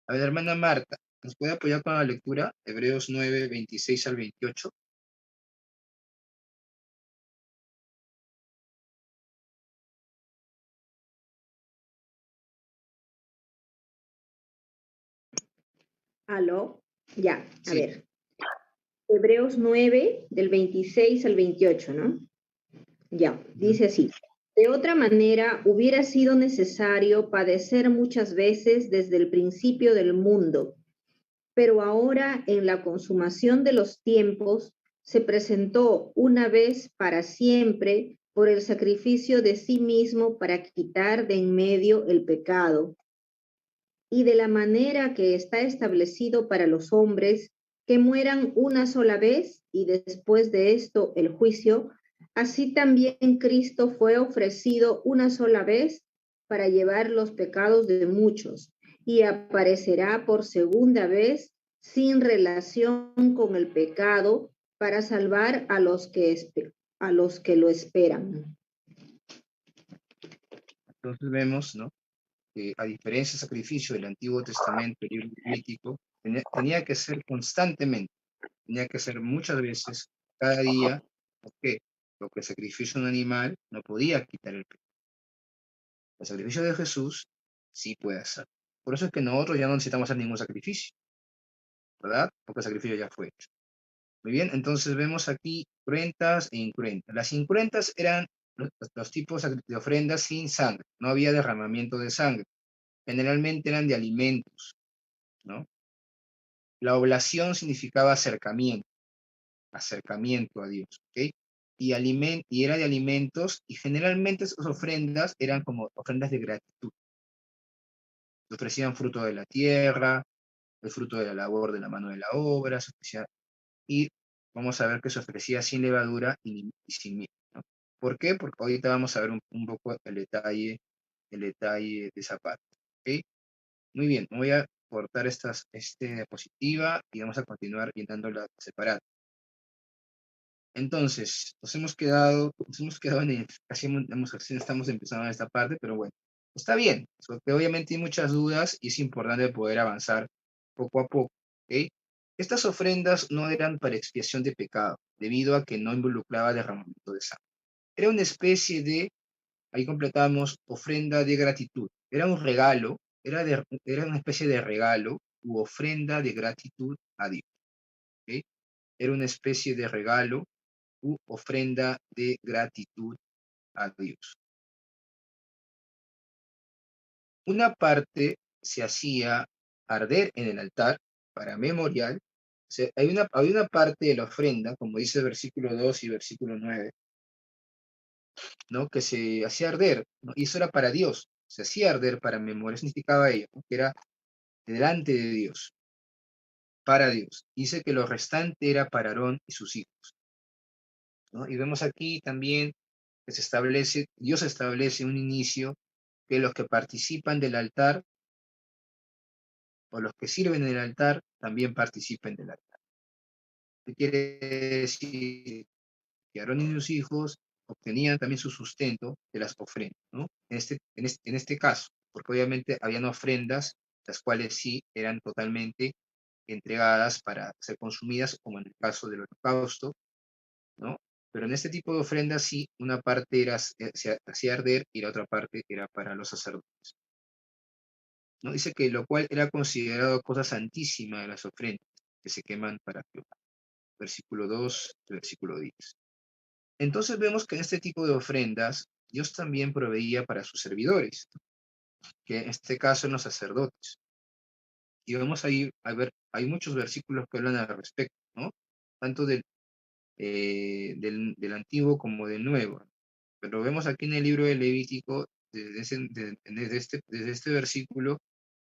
A ver, hermana Marta, ¿nos puede apoyar con la lectura? Hebreos 9, 26 al 28. ¿Aló? Ya, a Sí. ver. Hebreos 9, del 26 al 28, ¿no? Ya, dice así. De otra manera, hubiera sido necesario padecer muchas veces desde el principio del mundo, pero ahora, en la consumación de los tiempos, se presentó una vez para siempre por el sacrificio de sí mismo para quitar de en medio el pecado. Y de la manera que está establecido para los hombres, que mueran una sola vez y después de esto el juicio, así también Cristo fue ofrecido una sola vez para llevar los pecados de muchos y aparecerá por segunda vez sin relación con el pecado para salvar a los que lo esperan. Entonces vemos, ¿no? Que a diferencia del sacrificio del Antiguo Testamento, el libro levítico, tenía que ser constantemente, tenía que ser muchas veces, cada día. ¿Por qué? Porque el sacrificio de un animal no podía quitar el pecado. El sacrificio de Jesús sí puede hacer. Por eso es que nosotros ya no necesitamos hacer ningún sacrificio, ¿verdad? Porque el sacrificio ya fue hecho. Muy bien, entonces vemos aquí cruentas e incruentas. Las incruentas eran los tipos de ofrendas sin sangre, no había derramamiento de sangre. Generalmente eran de alimentos, ¿no? La oblación significaba acercamiento a Dios, ¿ok? Y era de alimentos, y generalmente esas ofrendas eran como ofrendas de gratitud. Se ofrecían fruto de la tierra, el fruto de la labor de la mano de la obra, y vamos a ver que se ofrecía sin levadura y sin miel, ¿no? ¿Por qué? Porque ahorita vamos a ver un poco el detalle de esa parte, ¿ok? Muy bien, voy a cortar esta diapositiva y vamos a continuar llenándola separada. Entonces, nos hemos quedado casi estamos empezando esta parte, pero bueno, está bien, porque obviamente hay muchas dudas y es importante poder avanzar poco a poco, ¿ok? Estas ofrendas no eran para expiación de pecado, debido a que no involucraba derramamiento de sangre. Era una especie de, ahí completamos, ofrenda de gratitud. Era un regalo, era una especie de regalo u ofrenda de gratitud a Dios, ¿ok? Era una especie de regalo u ofrenda de gratitud a Dios. Una parte se hacía arder en el altar para memorial. O sea, hay una parte de la ofrenda, como dice el versículo 2 y versículo 9, ¿no? Que se hacía arder, ¿no? Y eso era para Dios, se hacía arder para memoria, significaba ello, ¿no? Que era delante de Dios, para Dios. Dice que lo restante era para Aarón y sus hijos, ¿no? Y vemos aquí también que Dios establece un inicio, que los que participan del altar o los que sirven en el altar también participen del altar. ¿Qué quiere decir? Que Aarón y sus hijos obtenían también su sustento de las ofrendas, ¿no? En este caso, porque obviamente habían ofrendas, las cuales sí eran totalmente entregadas para ser consumidas, como en el caso del holocausto, ¿no? Pero en este tipo de ofrendas sí, una parte se hacía arder y la otra parte era para los sacerdotes, ¿no? Dice que lo cual era considerado cosa santísima de las ofrendas que se queman para Jehová. Versículo 2, versículo 10. Entonces vemos que en este tipo de ofrendas Dios también proveía para sus servidores, que en este caso en los sacerdotes. Y vamos a ir a ver, hay muchos versículos que hablan al respecto, ¿no? Tanto del Antiguo como del Nuevo. Pero vemos aquí en el libro de Levítico, desde este versículo,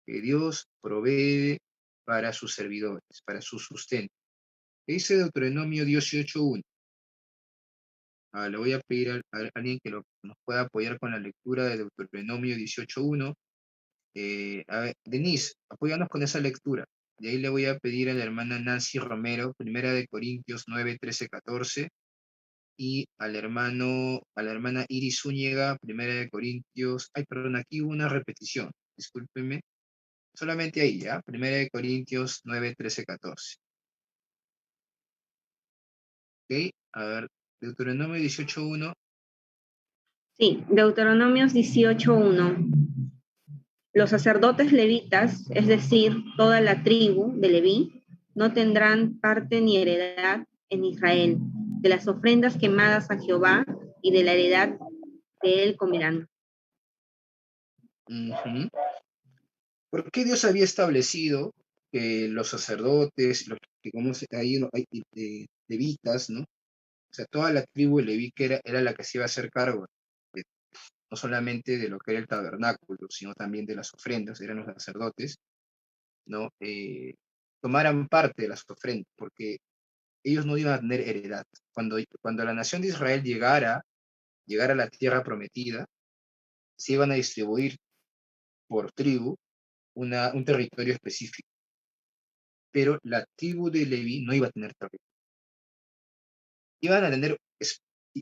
que Dios provee para sus servidores, para su sustento. Dice Deuteronomio 18:1. Le voy a pedir a alguien que nos pueda apoyar con la lectura de Deuteronomio 18:1. A ver, Denise, apóyanos con esa lectura. De ahí le voy a pedir a la hermana Nancy Romero, 1 Corintios 9, 13, 14. Y a la hermana Iris Zúñiga, 1 Corintios. Ay, perdón, aquí hubo una repetición. Discúlpenme. Solamente ahí, ¿ya? 1 Corintios 9, 13, 14. Ok, a ver, Deuteronomio 18:1. Sí, Deuteronomios 18:1. Los sacerdotes levitas, es decir, toda la tribu de Leví, no tendrán parte ni heredad en Israel, de las ofrendas quemadas a Jehová y de la heredad de él comerán. ¿Por qué Dios había establecido que los sacerdotes, que como ahí hay levitas, ¿no? O sea, toda la tribu de Leví que era la que se iba a hacer cargo, no solamente de lo que era el tabernáculo, sino también de las ofrendas, eran los sacerdotes, ¿no? Tomaran parte de las ofrendas, porque ellos no iban a tener heredad. Cuando la nación de Israel llegara a la tierra prometida, se iban a distribuir por tribu un territorio específico. Pero la tribu de Leví no iba a tener territorio. Iban a tener,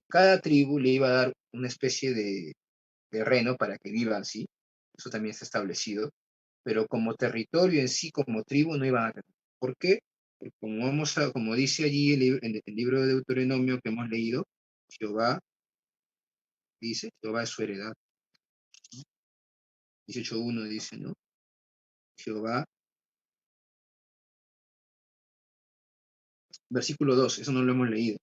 cada tribu le iba a dar una especie de terreno para que vivan, ¿sí? Eso también está establecido. Pero como territorio en sí, como tribu, no iban a tener. ¿Por qué? Como dice allí en el libro de Deuteronomio que hemos leído, Jehová dice, Jehová es su heredad. 18.1 dice, ¿no? Jehová, versículo 2, eso no lo hemos leído.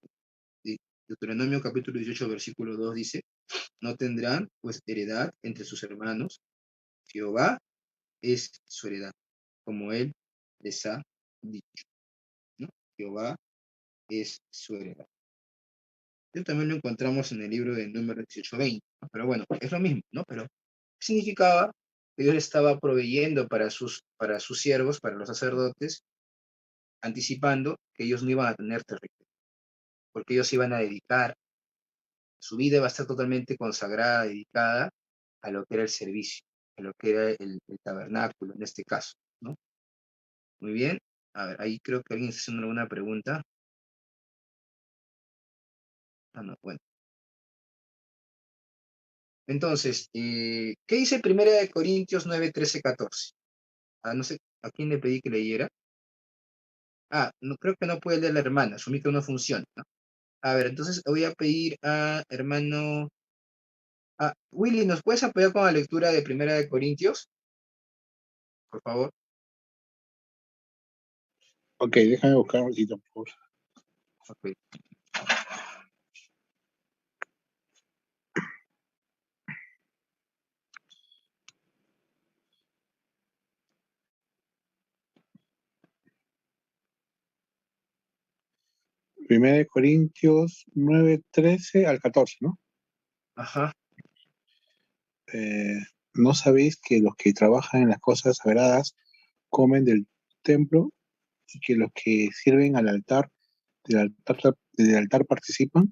Deuteronomio capítulo 18, versículo 2 dice, no tendrán pues heredad entre sus hermanos, Jehová es su heredad, como él les ha dicho, ¿no? Jehová es su heredad. Esto también lo encontramos en el libro de Números 18:20, ¿no? Pero bueno, es lo mismo, ¿no? Pero significaba que Dios estaba proveyendo para sus siervos, para los sacerdotes, anticipando que ellos no iban a tener territorio, porque ellos iban a dedicar, su vida va a estar totalmente consagrada, dedicada a lo que era el servicio, a lo que era el tabernáculo, en este caso, ¿no? Muy bien. A ver, ahí creo que alguien está haciendo alguna pregunta. Ah, no, bueno. Entonces, ¿qué dice 1 Corintios 9, 13, 14? No sé, ¿a quién le pedí que leyera? No, creo que no puede leer la hermana, su micro no funciona, ¿no? A ver, entonces voy a pedir a hermano... Willy, ¿nos puedes apoyar con la lectura de 1 Corintios? Por favor. Ok, déjame buscar un ratito, por favor. Ok. Primera de Corintios 9, 13 al 14, ¿no? Ajá. ¿No sabéis que los que trabajan en las cosas sagradas comen del templo y que los que sirven del altar participan?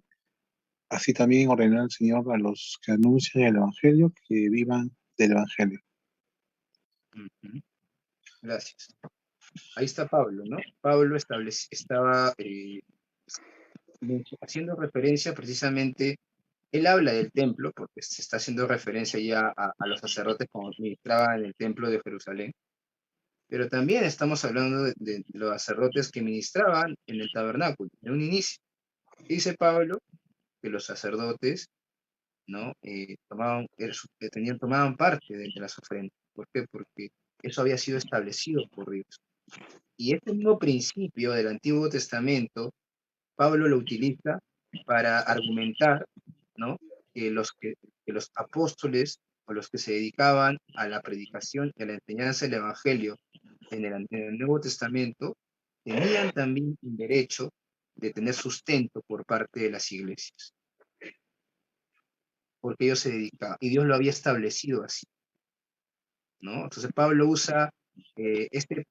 Así también ordenó el Señor a los que anuncian el Evangelio que vivan del Evangelio. Gracias. Ahí está Pablo, ¿no? Pablo estaba haciendo referencia precisamente, él habla del templo, porque se está haciendo referencia ya a los sacerdotes como ministraban en el templo de Jerusalén, pero también estamos hablando de los sacerdotes que ministraban en el tabernáculo, en un inicio. Dice Pablo que los sacerdotes, ¿no? Tomaban parte de las ofrendas. ¿Por qué? Porque eso había sido establecido por Dios. Y este mismo principio del Antiguo Testamento, Pablo lo utiliza para argumentar, ¿no? Que los apóstoles o los que se dedicaban a la predicación y a la enseñanza del Evangelio en el Nuevo Testamento tenían también el derecho de tener sustento por parte de las iglesias, porque ellos se dedicaban, y Dios lo había establecido así, ¿no? Entonces Pablo usa ese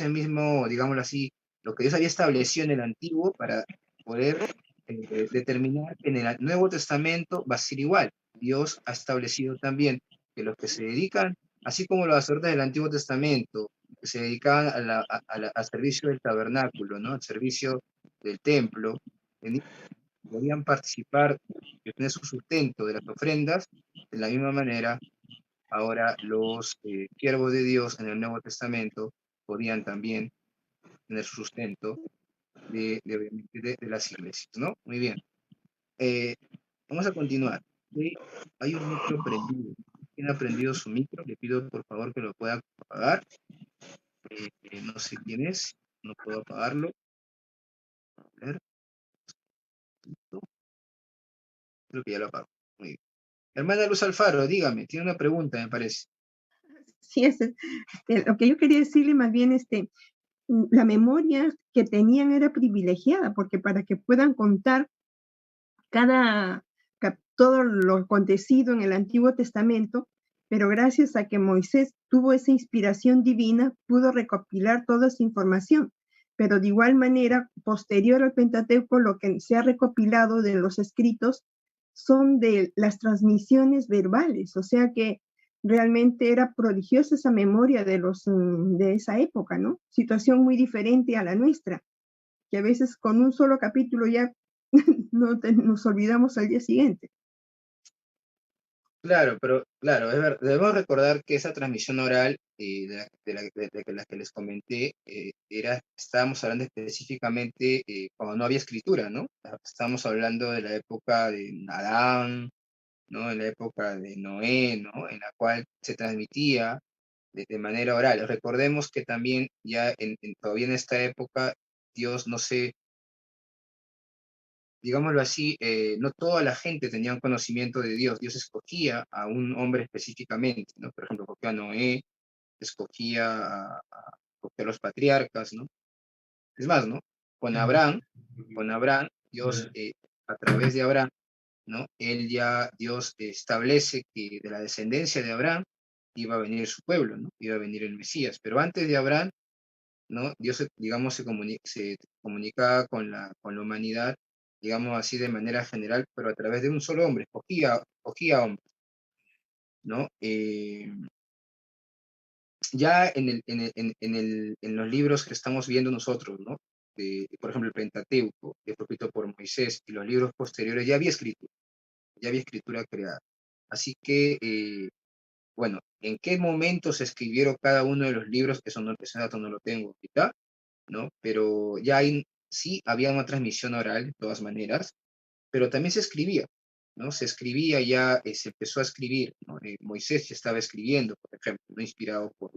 mismo, digámoslo así, lo que Dios había establecido en el Antiguo para poder determinar que en el Nuevo Testamento va a ser igual. Dios ha establecido también que los que se dedican, así como los sacerdotes del Antiguo Testamento, que se dedicaban al servicio del tabernáculo, ¿no? Al servicio del templo, podían participar y tener su sustento de las ofrendas, de la misma manera. Ahora los siervos de Dios en el Nuevo Testamento podían también tener su sustento de las iglesias, ¿no? Muy bien. Vamos a continuar. Hay un micro prendido. ¿Quién ha prendido su micro? Le pido por favor que lo pueda apagar. No sé quién es. No puedo apagarlo. A ver. Creo que ya lo apago. Muy bien. Hermana Luz Alfaro, dígame, tiene una pregunta, me parece. Sí, lo que yo quería decirle más bien, la memoria que tenían era privilegiada, porque para que puedan contar todo lo acontecido en el Antiguo Testamento, pero gracias a que Moisés tuvo esa inspiración divina, pudo recopilar toda esa información. Pero de igual manera, posterior al Pentateuco, lo que se ha recopilado de los escritos son de las transmisiones verbales, o sea que realmente era prodigiosa esa memoria de esa época, ¿no? Situación muy diferente a la nuestra, que a veces con un solo capítulo ya nos olvidamos al día siguiente. Claro, pero claro, debemos recordar que esa transmisión oral de la que les comenté, estábamos hablando específicamente cuando no había escritura, ¿no? Estábamos hablando de la época de Adán, ¿no? En la época de Noé, ¿no? En la cual se transmitía de manera oral. Recordemos que también ya todavía en esta época, Dios, no sé, digámoslo así, no toda la gente tenía un conocimiento de Dios. Dios escogía a un hombre específicamente, ¿no? Por ejemplo, escogía a Noé, escogía a los patriarcas, ¿no? Es más, ¿no? Con Abraham, Dios, a través de Abraham, ¿no? Dios establece que de la descendencia de Abraham iba a venir su pueblo, ¿no? Iba a venir el Mesías. Pero antes de Abraham, ¿no? Dios, digamos, se comunicaba con la humanidad, digamos así, de manera general, pero a través de un solo hombre, escogía hombres, ¿no? Ya en los libros que estamos viendo nosotros, ¿no? Por ejemplo, el Pentateuco, que fue escrito por Moisés, y los libros posteriores, ya había escritura creada. Así que, bueno, ¿en qué momento se escribieron cada uno de los libros? Ese dato no lo tengo ahorita, ¿no? Pero sí había una transmisión oral, de todas maneras, pero también se escribía, ¿no? Se escribía ya, se empezó a escribir, ¿no? Moisés ya estaba escribiendo, por ejemplo, ¿no? Inspirado por,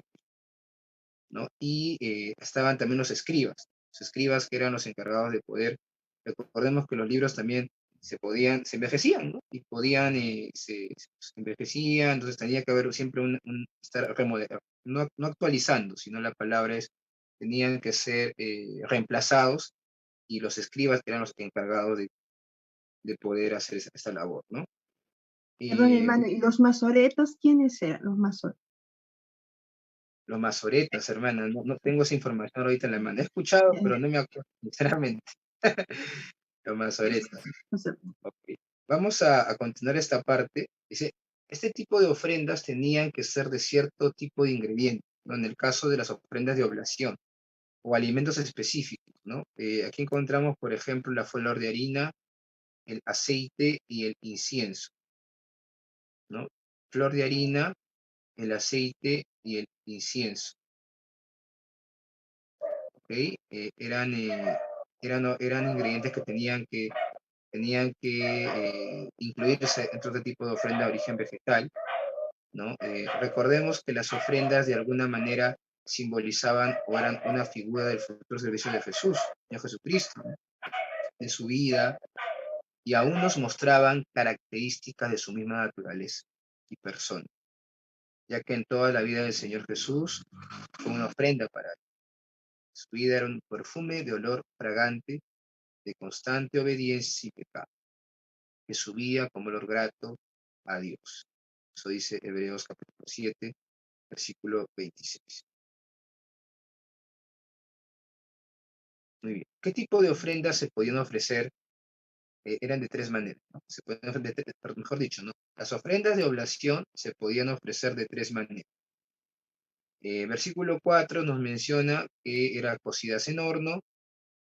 ¿no? Y estaban también los escribas que eran los encargados de poder. Recordemos que los libros también se envejecían, ¿no? Y podían, se envejecían, entonces tenía que haber siempre estar no actualizando, sino la palabra es, tenían que ser reemplazados, y los escribas eran los encargados de poder hacer esta labor, ¿no? Perdón, Eh, hermano, ¿y los masoretas? ¿Quiénes eran los masoretas? los masoretas, hermana, no tengo esa información ahorita en la mano. He escuchado, pero no me acuerdo, sinceramente. Los masoretas. Ok. Vamos a continuar esta parte. Dice, este tipo de ofrendas tenían que ser de cierto tipo de ingrediente, ¿no? En el caso de las ofrendas de oblación o alimentos específicos, ¿no? Aquí encontramos, por ejemplo, la flor de harina, el aceite y el incienso, ¿no? Flor de harina, el aceite y el incienso, ¿ok? Eran ingredientes que tenían que incluirse dentro de este tipo de ofrenda de origen vegetal, ¿no? Recordemos que las ofrendas de alguna manera simbolizaban o eran una figura del futuro servicio de Jesús, de Jesucristo, ¿no? De su vida, y aún nos mostraban características de su misma naturaleza y persona, ya que en toda la vida del Señor Jesús fue una ofrenda para él. Su vida era un perfume de olor fragante, de constante obediencia y pecado, que subía como olor grato a Dios. Eso dice Hebreos capítulo 7, versículo 26. Muy bien. ¿Qué tipo de ofrendas se podían ofrecer? Eran de tres maneras, ¿no? Se pueden mejor dicho, ¿no? Las ofrendas de oblación se podían ofrecer de tres maneras. Versículo 4 nos menciona que eran cocidas en horno,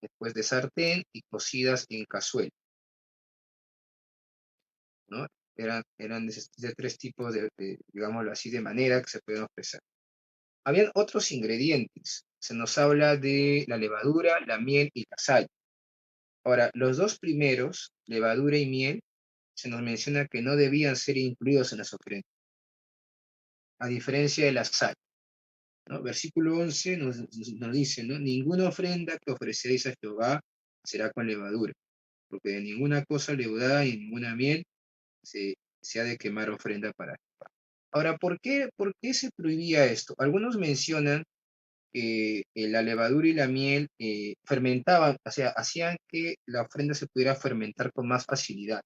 después de sartén y cocidas en cazuela, ¿no? Eran de tres tipos digámoslo así, de manera que se pueden ofrecer. Habían otros ingredientes. Se nos habla de la levadura, la miel y la sal. Ahora, los dos primeros, levadura y miel, se nos menciona que no debían ser incluidos en las ofrendas, a diferencia de la sal, ¿no? Versículo 11 nos dice, ¿no? Ninguna ofrenda que ofreceréis a Jehová será con levadura, porque de ninguna cosa leudada y ninguna miel se ha de quemar ofrenda para Jehová. Ahora, ¿por qué se prohibía esto? Algunos mencionan que la levadura y la miel fermentaban, o sea, hacían que la ofrenda se pudiera fermentar con más facilidad,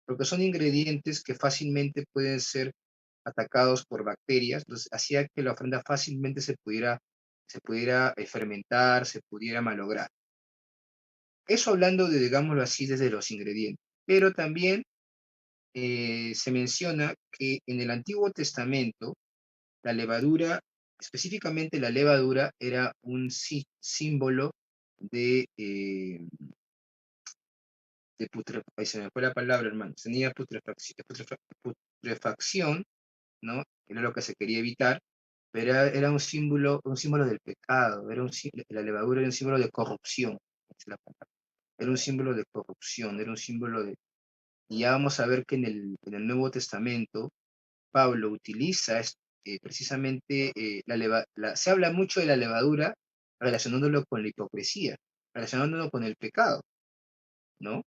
porque son ingredientes que fácilmente pueden ser atacados por bacterias, entonces hacía que la ofrenda fácilmente se pudiera fermentar, se pudiera malograr. Eso hablando de, digámoslo así, desde los ingredientes. Pero también se menciona que en el Antiguo Testamento la levadura, específicamente la levadura, era un símbolo de ahí se me fue la palabra, hermano. Tenía putrefacción, putrefacción, ¿no? Era lo que se quería evitar, pero era un símbolo del pecado, la levadura era un símbolo de corrupción, esa es la palabra. Era un símbolo de corrupción, era un símbolo de... Y ya vamos a ver que en el Nuevo Testamento, Pablo utiliza precisamente, se habla mucho de la levadura relacionándolo con la hipocresía, relacionándolo con el pecado, ¿no?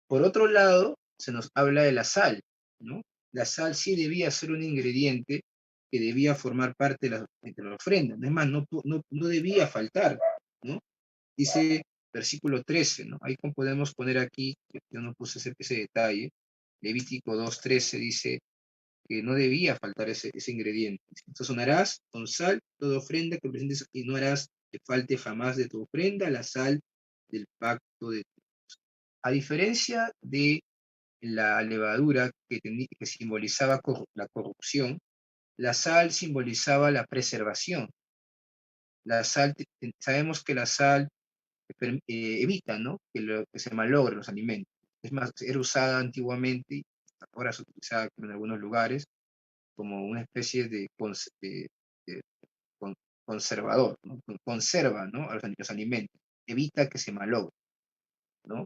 Por otro lado, se nos habla de la sal, ¿no? La sal sí debía ser un ingrediente que debía formar parte de la ofrenda. Es más, no debía faltar, ¿no? Dice versículo 13, ¿no? Ahí como podemos poner aquí, que yo no puse ese detalle, Levítico 2:13 dice que no debía faltar ese ingrediente. Sazonarás con sal toda ofrenda que presentes y no harás que falte jamás de tu ofrenda la sal del pacto de Dios. A diferencia de la levadura que simbolizaba la corrupción, la sal simbolizaba la preservación. La sal, sabemos que la sal evita, ¿no? Que se malogren los alimentos. Es más, era usada antiguamente, y ahora se utiliza en algunos lugares, como una especie de conservador, ¿no? Conserva, ¿no? Los alimentos, evita que se malogren, ¿no?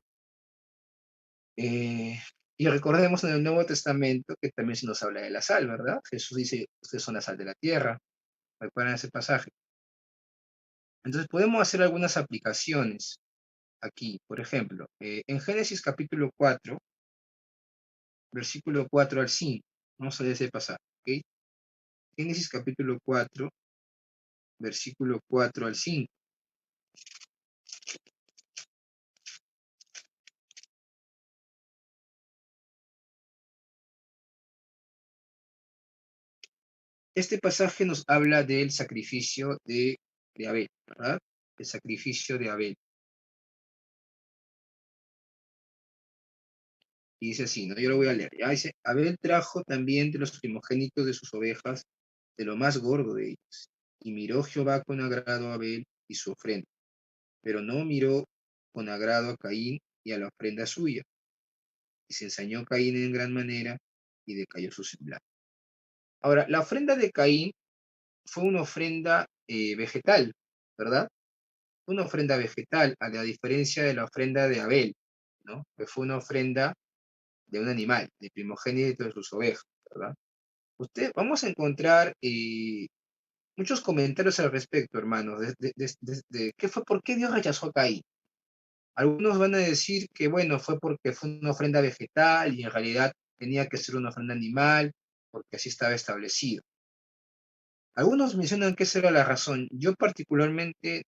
Y recordemos en el Nuevo Testamento que también se nos habla de la sal, ¿verdad? Jesús dice, ustedes son la sal de la tierra. ¿Recuerdan ese pasaje? Entonces podemos hacer algunas aplicaciones aquí. Por ejemplo, en Génesis capítulo 4, versículo 4 al 5. Vamos a leer ese pasaje, ¿ok? Génesis capítulo 4, versículo 4 al 5. Este pasaje nos habla del sacrificio de Abel, ¿verdad? El sacrificio de Abel. Y dice así, ¿no? Yo lo voy a leer. Ya dice, Abel trajo también de los primogénitos de sus ovejas, de lo más gordo de ellas. Y miró Jehová con agrado a Abel y su ofrenda, pero no miró con agrado a Caín y a la ofrenda suya. Y se ensañó Caín en gran manera y decayó su semblante. Ahora, la ofrenda de Caín fue una ofrenda vegetal, ¿verdad? Una ofrenda vegetal, a la diferencia de la ofrenda de Abel, ¿no? Que fue una ofrenda de un animal, de primogénito de sus ovejas, ¿verdad? Vamos a encontrar muchos comentarios al respecto, hermanos, ¿por qué Dios rechazó a Caín? Algunos van a decir que, bueno, fue porque fue una ofrenda vegetal y en realidad tenía que ser una ofrenda animal, porque así estaba establecido. Algunos mencionan que esa era la razón. Yo particularmente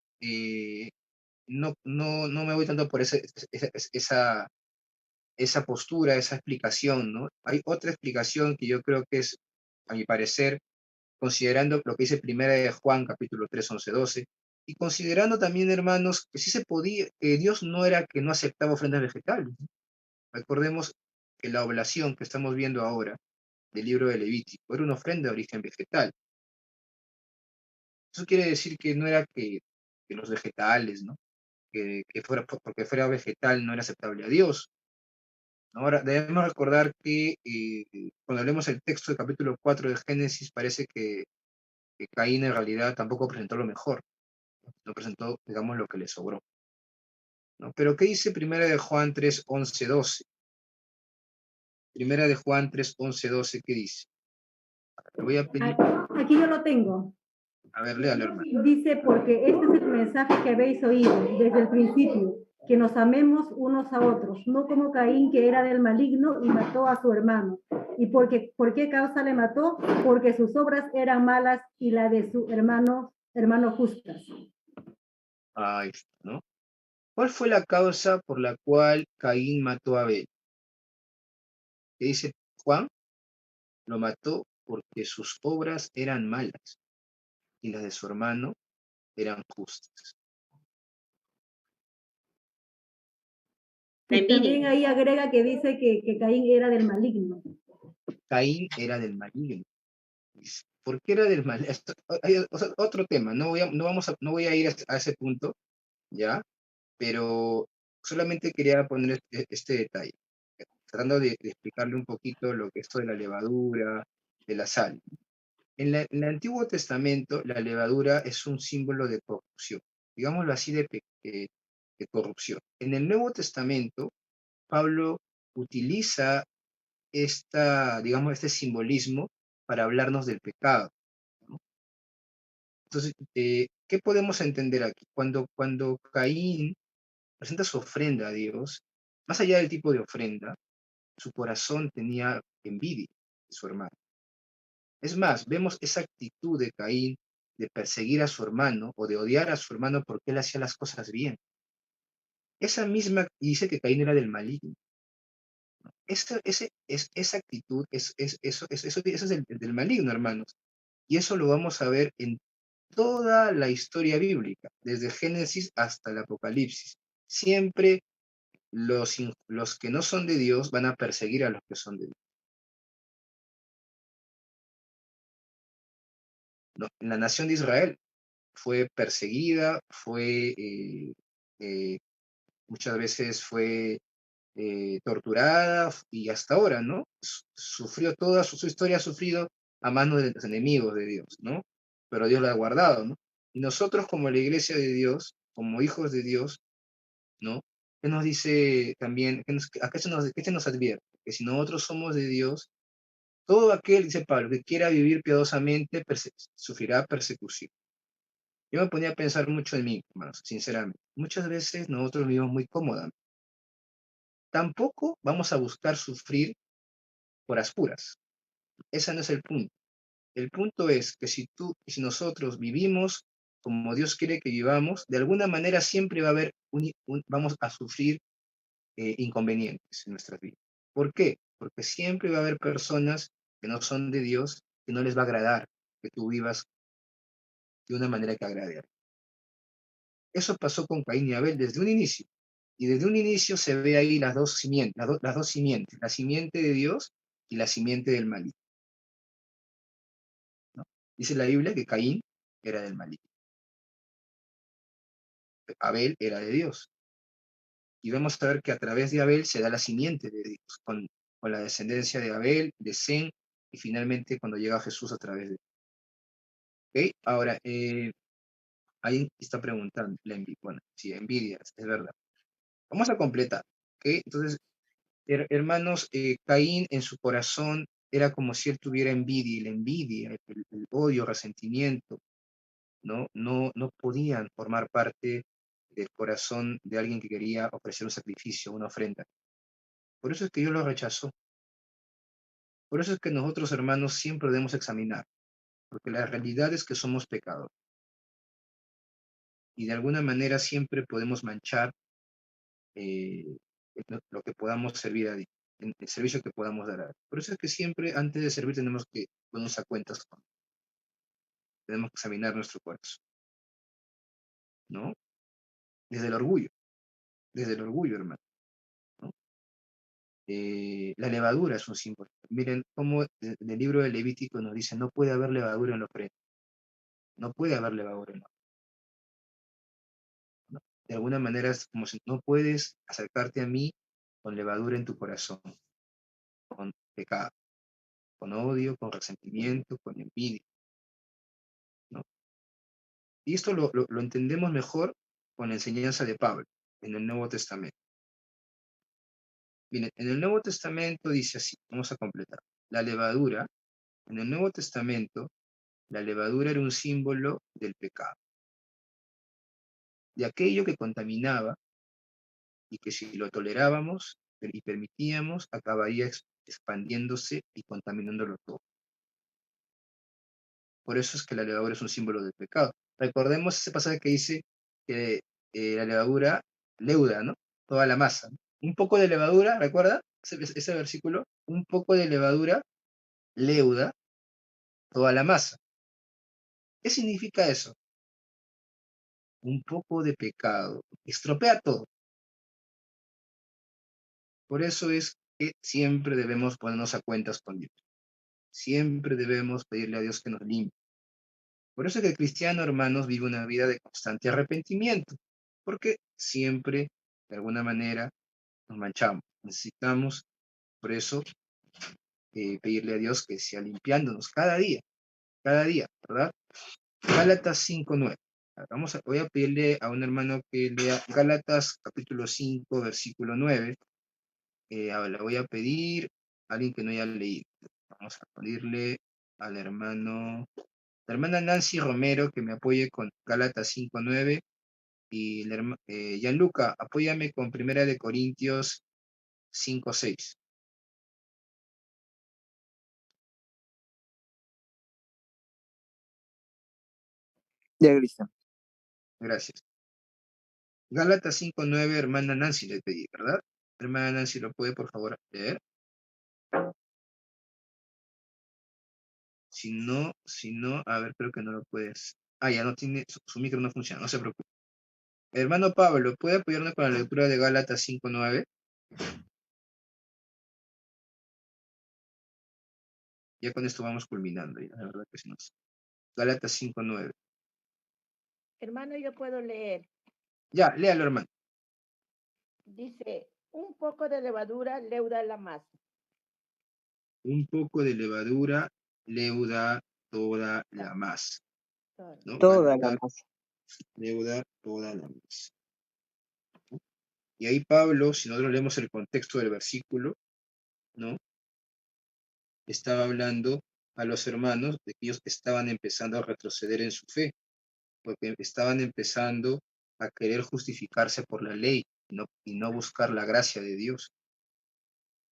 no me voy tanto por esa postura, esa explicación, ¿no? Hay otra explicación que yo creo que es, a mi parecer, considerando lo que dice Primera de Juan, capítulo 3, 11, 12, y considerando también, hermanos, que sí se podía, que Dios no era que no aceptaba ofrendas vegetales. Recordemos que la oblación que estamos viendo ahora del libro de Levítico era una ofrenda de origen vegetal. Eso quiere decir que no era que los vegetales, ¿no? Porque fuera vegetal no era aceptable a Dios. Ahora, debemos recordar que cuando leemos el texto del capítulo 4 de Génesis, parece que Caín en realidad tampoco presentó lo mejor, no presentó, digamos, lo que le sobró, ¿no? Pero ¿qué dice Primera de Juan 3, 11, 12? Primera de Juan 3, 11, 12, ¿qué dice? Le voy a pedir... Aquí yo lo tengo. A ver, léalo, hermano. Dice, porque este es el mensaje que habéis oído desde el principio, que nos amemos unos a otros, no como Caín, que era del maligno y mató a su hermano. ¿Y por qué causa le mató? Porque sus obras eran malas y la de su hermano justas. Ahí está, ¿no? ¿Cuál fue la causa por la cual Caín mató a Abel? ¿Qué dice Juan? Lo mató porque sus obras eran malas y las de su hermano eran justas. Y también ahí agrega que dice que Caín era del maligno. Caín era del maligno. ¿Por qué era del maligno? Otro tema, no voy a ir a ese punto, ¿ya? Pero solamente quería poner este detalle. tratando de explicarle un poquito lo que es esto de la levadura, de la sal. En el Antiguo Testamento, la levadura es un símbolo de corrupción, digámoslo así, de corrupción. En el Nuevo Testamento, Pablo utiliza digamos, este simbolismo para hablarnos del pecado, ¿no? Entonces, ¿qué podemos entender aquí? Cuando Caín presenta su ofrenda a Dios, más allá del tipo de ofrenda, su corazón tenía envidia de su hermano. Es más, vemos esa actitud de Caín de perseguir a su hermano o de odiar a su hermano porque él hacía las cosas bien. Esa misma dice que Caín era del maligno. Esa actitud, eso es del maligno, hermanos. Y eso lo vamos a ver en toda la historia bíblica, desde Génesis hasta el Apocalipsis. Siempre los que no son de Dios van a perseguir a los que son de Dios. ¿No? La nación de Israel fue perseguida, muchas veces fue torturada y hasta ahora, ¿no? Sufrió toda su historia, ha sufrido a manos de los enemigos de Dios, ¿no? Pero Dios la ha guardado, ¿no? Y nosotros como la iglesia de Dios, como hijos de Dios, ¿no? ¿Qué nos dice también? ¿Qué se nos advierte? Que si nosotros somos de Dios, todo aquel, dice Pablo, que quiera vivir piadosamente sufrirá persecución. Yo me ponía a pensar mucho en mí, hermanos, sinceramente. Muchas veces nosotros vivimos muy cómodamente. Tampoco vamos a buscar sufrir por las puras. Ese no es el punto. El punto es que si nosotros vivimos como Dios quiere que vivamos, de alguna manera siempre va a haber vamos a sufrir inconvenientes en nuestras vidas. ¿Por qué? Porque siempre va a haber personas que no son de Dios, que no les va a agradar que tú vivas de una manera que agrade a Dios. Eso pasó con Caín y Abel desde un inicio. Y desde un inicio se ve ahí las dos simientes, la simiente de Dios y la simiente del maligno, ¿no? Dice la Biblia que Caín era del maligno, Abel era de Dios. Y vamos a ver que a través de Abel se da la simiente de Dios, con la descendencia de Abel, de Sem, y finalmente cuando llega Jesús a través de él. ¿Okay? Ahora, ahí está preguntando la envidia. Bueno, sí, envidia, es verdad. Vamos a completar. ¿Okay? Entonces, hermanos, Caín en su corazón era como si él tuviera envidia, y la envidia, el odio, resentimiento, no podían formar parte del corazón de alguien que quería ofrecer un sacrificio, una ofrenda. Por eso es que Dios lo rechazó. Por eso es que nosotros, hermanos, siempre debemos examinar, porque la realidad es que somos pecadores. Y de alguna manera siempre podemos manchar lo que podamos servir a Dios, el servicio que podamos dar a Dios. Por eso es que siempre, antes de servir, tenemos que ponernos a cuentas con Dios. Tenemos que examinar nuestro corazón, ¿no? Desde el orgullo, hermano, ¿no? La levadura es un símbolo. Miren cómo en el libro de Levítico nos dice, no puede haber levadura en la ofrenda. No puede haber levadura en la ofrenda, ¿no? De alguna manera es como si no puedes acercarte a mí con levadura en tu corazón, con pecado, con odio, con resentimiento, con envidia, ¿no? Y esto lo entendemos mejor con la enseñanza de Pablo en el Nuevo Testamento. Miren, en el Nuevo Testamento dice así, vamos a completar. La levadura, en el Nuevo Testamento, la levadura era un símbolo del pecado, de aquello que contaminaba y que si lo tolerábamos y permitíamos, acabaría expandiéndose y contaminándolo todo. Por eso es que la levadura es un símbolo del pecado. Recordemos ese pasaje que dice que la levadura leuda, ¿no? Toda la masa, ¿no? Un poco de levadura, ¿recuerda? Ese versículo, un poco de levadura leuda toda la masa. ¿Qué significa eso? Un poco de pecado estropea todo. Por eso es que siempre debemos ponernos a cuentas con Dios. Siempre debemos pedirle a Dios que nos limpie. Por eso es que el cristiano, hermanos, vive una vida de constante arrepentimiento, porque siempre, de alguna manera, nos manchamos. Necesitamos por eso pedirle a Dios que sea limpiándonos cada día, ¿verdad? Gálatas 5:9. Voy a pedirle a un hermano que lea Gálatas capítulo 5, versículo 9. Ahora le voy a pedir a alguien que no haya leído. Vamos a pedirle al hermano, la hermana Nancy Romero que me apoye con Gálatas 5:9 y Gianluca, apóyame con Primera de Corintios 5:6. Ya, Cristian. Gracias. Gálatas 5:9, hermana Nancy le pedí, ¿verdad? Hermana Nancy, ¿lo puede por favor leer? Si no, a ver, creo que no lo puedes. Ya no tiene, su micro no funciona, no se preocupe. Hermano Pablo, ¿puede apoyarnos con la lectura de Gálatas 5:9? Ya con esto vamos culminando, ya, la verdad que sí. Gálatas 5:9. Hermano, yo puedo leer. Ya, léalo, hermano. Dice, un poco de levadura leuda la masa. Un poco de levadura leuda toda la masa. ¿No? Toda la masa. Leuda toda la masa. Y ahí Pablo, si nosotros leemos el contexto del versículo, ¿no? Estaba hablando a los hermanos de que ellos estaban empezando a retroceder en su fe, porque estaban empezando a querer justificarse por la ley y no buscar la gracia de Dios.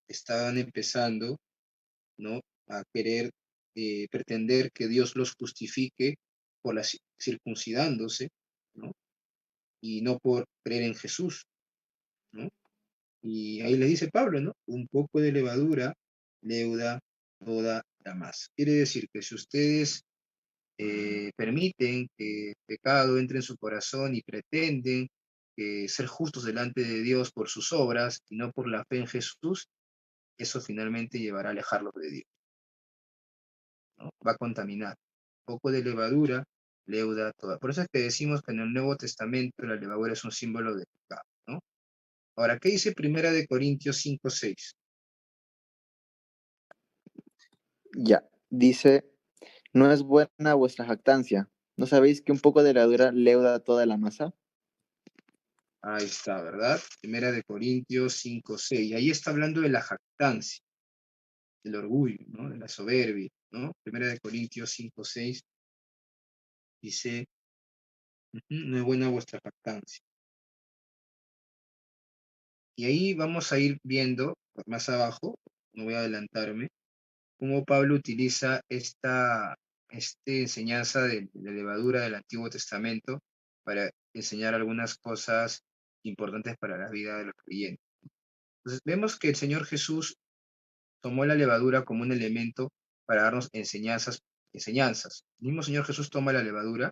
Estaban empezando, ¿no?, a querer pretender que Dios los justifique por circuncidándose, ¿no?, y no por creer en Jesús, ¿no? Y ahí les dice Pablo, ¿no? Un poco de levadura leuda toda la masa. Quiere decir que si ustedes permiten que el pecado entre en su corazón y pretenden ser justos delante de Dios por sus obras y no por la fe en Jesús, eso finalmente llevará a alejarlos de Dios, ¿no? Va a contaminar. Un poco de levadura leuda toda. Por eso es que decimos que en el Nuevo Testamento la levadura es un símbolo de pecado, ¿no? Ahora, ¿qué dice Primera de Corintios 5:6? Ya, dice, no es buena vuestra jactancia. ¿No sabéis que un poco de levadura leuda toda la masa? Ahí está, ¿verdad? Primera de Corintios 5:6. Ahí está hablando de la jactancia, del orgullo, ¿no? De la soberbia, ¿no? Primera de Corintios 5:6 dice, no es buena vuestra jactancia. Y ahí vamos a ir viendo más abajo, no voy a adelantarme, cómo Pablo utiliza esta enseñanza de levadura del Antiguo Testamento para enseñar algunas cosas importantes para la vida de los creyentes. Entonces vemos que el Señor Jesús tomó la levadura como un elemento para darnos enseñanzas. El mismo Señor Jesús toma la levadura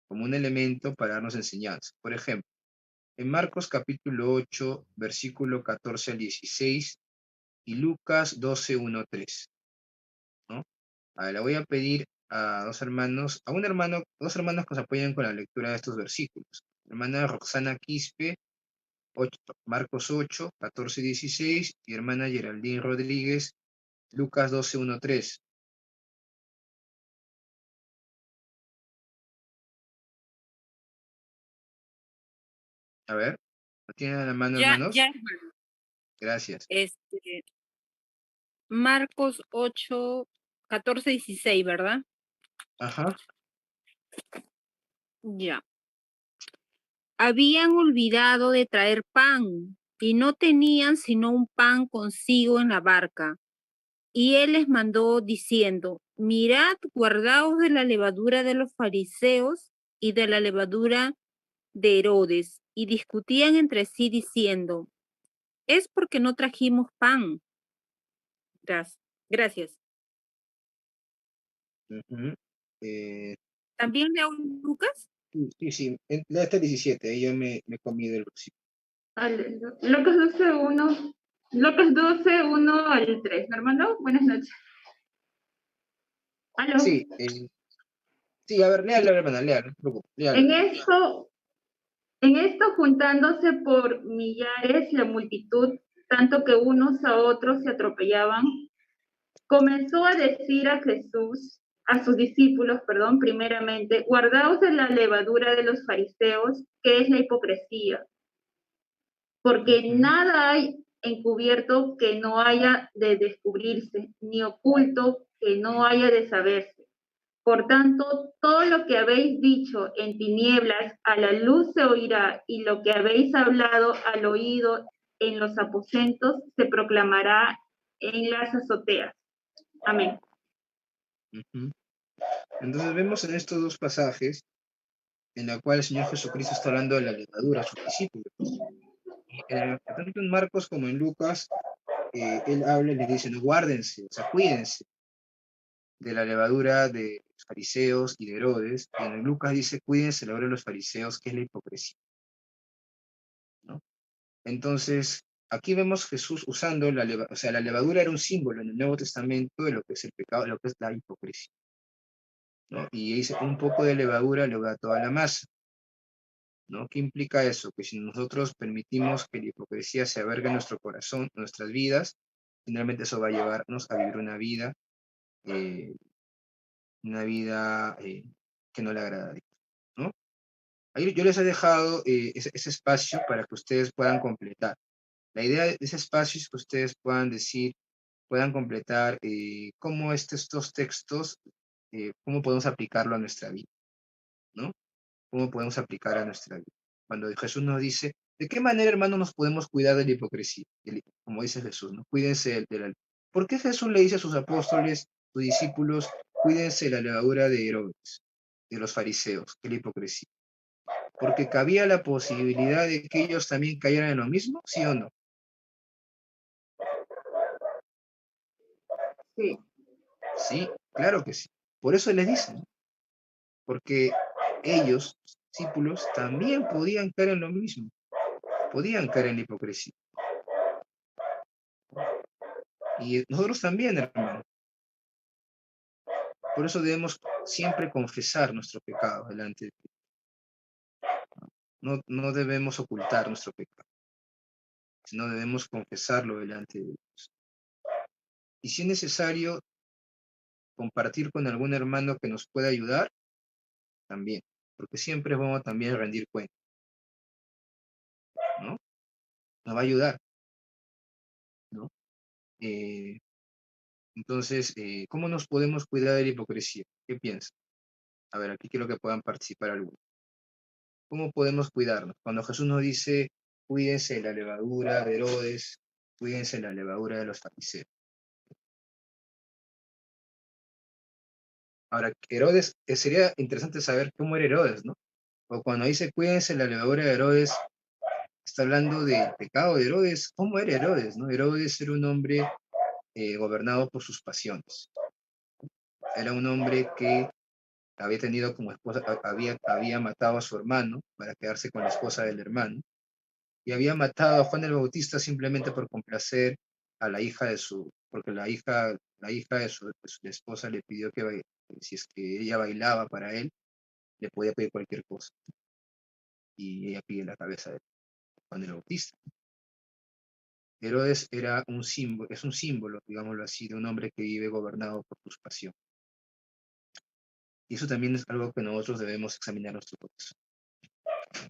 como un elemento para darnos enseñanzas. Por ejemplo, en Marcos capítulo 8, versículo 14 al 16 y Lucas 12, 1-3, ¿no? Le voy a pedir a dos hermanos que nos apoyen con la lectura de estos versículos. Hermana Roxana Quispe, Marcos 8, 14 y 16, y hermana Geraldine Rodríguez, Lucas 12, 1-3. A ver, ¿lo tienen a la mano, hermanos? Ya, hermano. Gracias. Marcos 8, 14, 16, ¿verdad? Ajá. Ya. Habían olvidado de traer pan y no tenían sino un pan consigo en la barca. Y él les mandó diciendo, mirad, guardaos de la levadura de los fariseos y de la levadura de Herodes. Y discutían entre sí diciendo, es porque no trajimos pan. Gracias. ¿También leo Lucas? Sí. Hasta el 17, ahí yo me comí del versículo. Lucas 12, 1 al 3, hermano. Buenas noches. ¿Aló? Sí, a ver, léalo, hermana, léalo, no se preocupe, léalo. En esto, juntándose por millares la multitud, tanto que unos a otros se atropellaban, comenzó a decir a sus discípulos, perdón, primeramente, guardaos de la levadura de los fariseos, que es la hipocresía, porque nada hay encubierto que no haya de descubrirse, ni oculto que no haya de saberse. Por tanto, todo lo que habéis dicho en tinieblas, a la luz se oirá, y lo que habéis hablado al oído en los aposentos, se proclamará en las azoteas. Amén. Entonces vemos en estos dos pasajes en la cual el Señor Jesucristo está hablando de la levadura a sus discípulos. Tanto en Marcos como en Lucas, él habla y les dice, no, guárdense, o sea, cuídense de la levadura de los fariseos y de Herodes. Y en Lucas dice, cuídense de la levadura de los fariseos, que es la hipocresía, ¿no? Entonces, aquí vemos Jesús usando la levadura, o sea, la levadura era un símbolo en el Nuevo Testamento de lo que es el pecado, de lo que es la hipocresía, ¿no? Y dice, un poco de levadura le da toda la masa, ¿no? ¿Qué implica eso? Que si nosotros permitimos que la hipocresía se albergue en nuestro corazón, en nuestras vidas, finalmente eso va a llevarnos a vivir eh, una vida que no le agrada a Dios, ¿no? Ahí yo les he dejado ese espacio para que ustedes puedan completar. La idea de ese espacio es que ustedes puedan decir, puedan completar cómo estos textos, cómo podemos aplicarlo a nuestra vida, ¿no? Cómo podemos aplicar a nuestra vida. Cuando Jesús nos dice, ¿de qué manera, hermano, nos podemos cuidar de la hipocresía? Como dice Jesús, ¿no? Cuídense de la... ¿Por qué Jesús le dice a sus apóstoles, sus discípulos, cuídense de la levadura de Herodes, de los fariseos, que es la hipocresía? Porque cabía la posibilidad de que ellos también cayeran en lo mismo, ¿sí o no? Sí. Sí, claro que sí. Por eso les dicen, ¿no? Porque ellos, discípulos, también podían caer en lo mismo, podían caer en la hipocresía. Y nosotros también, hermano. Por eso debemos siempre confesar nuestro pecado delante de Dios. No debemos ocultar nuestro pecado, sino debemos confesarlo delante de Dios. Y si es necesario compartir con algún hermano que nos pueda ayudar, también, porque siempre es bueno también rendir cuenta, ¿no? Nos va a ayudar, ¿no? Entonces, ¿cómo nos podemos cuidar de la hipocresía? ¿Qué piensan? A ver, aquí quiero que puedan participar algunos. ¿Cómo podemos cuidarnos? Cuando Jesús nos dice, cuídense de la levadura de Herodes, cuídense de la levadura de los fariseos. Ahora, Herodes, sería interesante saber cómo era Herodes, ¿no? O cuando dice, cuídense de la levadura de Herodes, está hablando del pecado de Herodes. ¿Cómo era Herodes, no? Herodes era un hombre gobernado por sus pasiones. Era un hombre que había tenido como esposa, había matado a su hermano para quedarse con la esposa del hermano, y había matado a Juan el Bautista simplemente por complacer a la hija de porque la hija de su esposa le pidió que si es que ella bailaba para él, le podía pedir cualquier cosa. Y ella pide la cabeza de Juan el Bautista. Herodes era un símbolo, es un símbolo, digámoslo así, de un hombre que vive gobernado por sus pasiones. Y eso también es algo que nosotros debemos examinar nuestro corazón,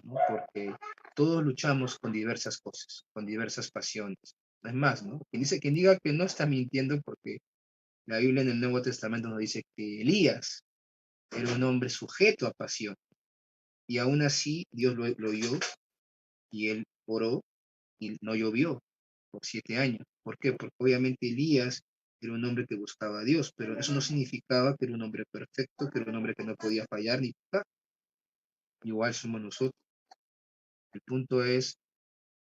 ¿no? Porque todos luchamos con diversas cosas, con diversas pasiones. Es más, ¿no? Quien diga que no está mintiendo, porque la Biblia en el Nuevo Testamento nos dice que Elías era un hombre sujeto a pasión, y aún así Dios lo oyó, y él oró, y no llovió por 7 años. ¿Por qué? Porque obviamente Elías era un hombre que buscaba a Dios, pero eso no significaba que era un hombre perfecto, que era un hombre que no podía fallar ni pecar. Igual somos nosotros. El punto es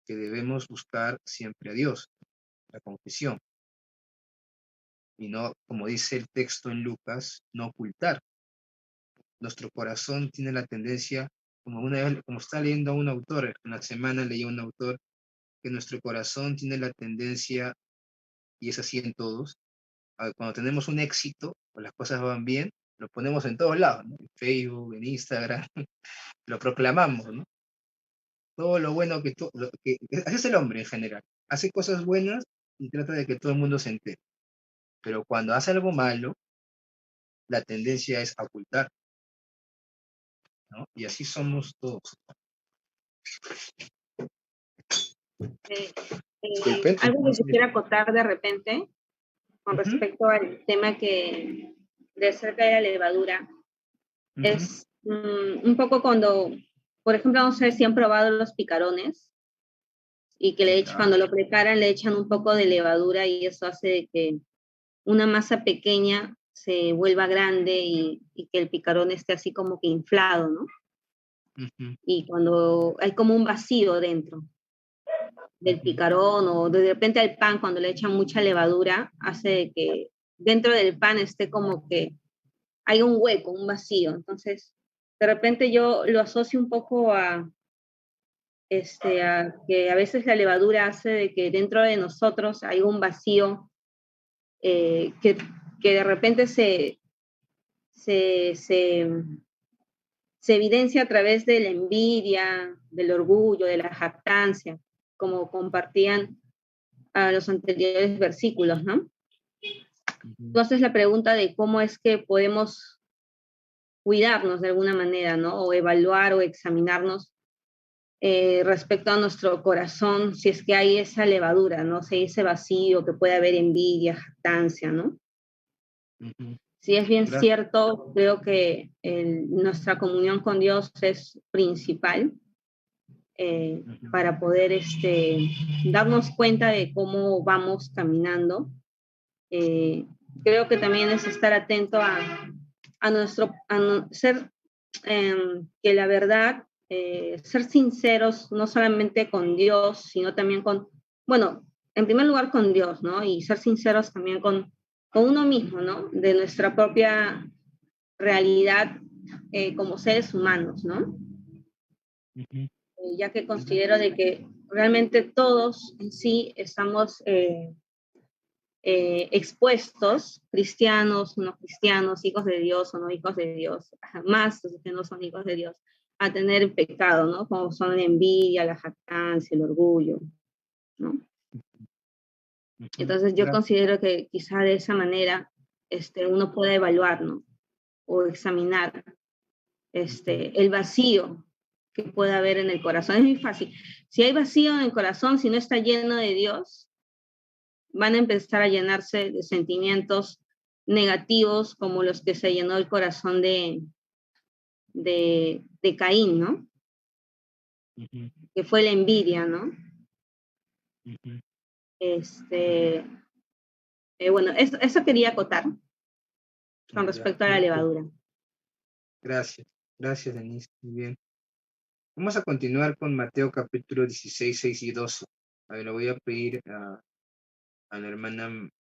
que debemos buscar siempre a Dios, la confesión, y no, como dice el texto en Lucas, no ocultar. Nuestro corazón tiene la tendencia, como está leyendo a un autor, en la semana leí a un autor, que nuestro corazón tiene la tendencia, y es así en todos, cuando tenemos un éxito o las cosas van bien, lo ponemos en todos lados, ¿no? En Facebook, en Instagram, lo proclamamos, ¿no? Todo lo bueno así es el hombre en general. hace cosas buenas y trata de que todo el mundo se entere. Pero cuando hace algo malo, la tendencia es a ocultar, ¿no? Y así somos todos. Disculpen, Algo que entonces, quisiera acotar de repente con respecto al tema de acerca de la levadura es un poco cuando, por ejemplo, no sé si han probado los picarones y que cuando lo preparan le echan un poco de levadura y eso hace de que una masa pequeña se vuelva grande y que el picarón esté así como que inflado, ¿no? Y cuando hay como un vacío dentro del picarón o de repente al pan cuando le echan mucha levadura, hace de que dentro del pan esté como que hay un hueco, un vacío. Entonces, de repente yo lo asocio un poco a que a veces la levadura hace de que dentro de nosotros hay un vacío que de repente se evidencia a través de la envidia, del orgullo, de la jactancia, como compartían a los anteriores versículos, ¿no? Entonces la pregunta de cómo es que podemos cuidarnos de alguna manera, ¿no? O evaluar o examinarnos respecto a nuestro corazón, si es que hay esa levadura, ¿no? Si hay ese vacío, que puede haber envidia, jactancia, ¿no? Si es bien cierto, creo que nuestra comunión con Dios es principal para poder darnos cuenta de cómo vamos caminando. Creo que también es estar atento ser, que la verdad, ser sinceros no solamente con Dios, sino también bueno, en primer lugar con Dios, ¿no? Y ser sinceros también con uno mismo, ¿no? De nuestra propia realidad como seres humanos, ¿no? Ya que considero de que realmente todos en sí estamos expuestos, cristianos, no cristianos, hijos de Dios o no hijos de Dios, más los que no son hijos de Dios, a tener pecado, ¿no? Como son la envidia, la jactancia, el orgullo, ¿no? Entonces yo considero que quizá de esa manera uno puede evaluar, ¿no? O examinar el vacío que puede haber en el corazón. Es muy fácil. Si hay vacío en el corazón, si no está lleno de Dios, van a empezar a llenarse de sentimientos negativos como los que se llenó el corazón de Caín, ¿no? Que fue la envidia, ¿no? Bueno, eso quería acotar con respecto a la levadura. Gracias, Denise, muy bien. Vamos a continuar con Mateo capítulo 16, 6 y 12. A ver, le voy a pedir a la hermana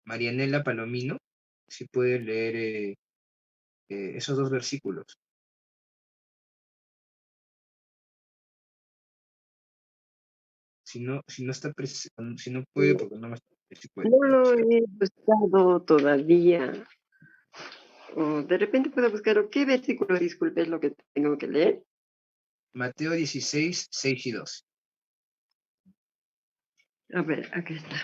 Marianela Palomino si puede leer esos dos versículos. Si no está si no puede, porque no me está. Si puede. No lo he buscado todavía. De repente puedo buscar qué versículo, disculpe, es lo que tengo que leer. Mateo 16, 6 y 12. A ver, aquí está.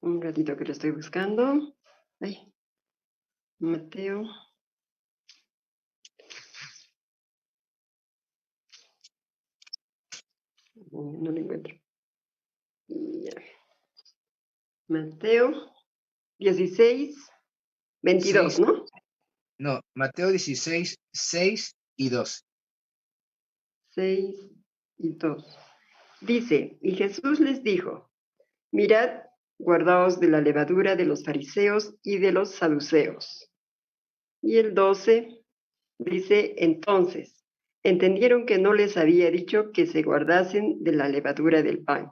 Un ratito que lo estoy buscando. Ay. Mateo. No lo encuentro. Ya. Mateo 16, 22, 6, ¿no? No, Mateo 16, 6 y 2. 6 y 2. Dice, y Jesús les dijo, mirad, guardaos de la levadura de los fariseos y de los saduceos. Y el 12 dice, entonces, entendieron que no les había dicho que se guardasen de la levadura del pan,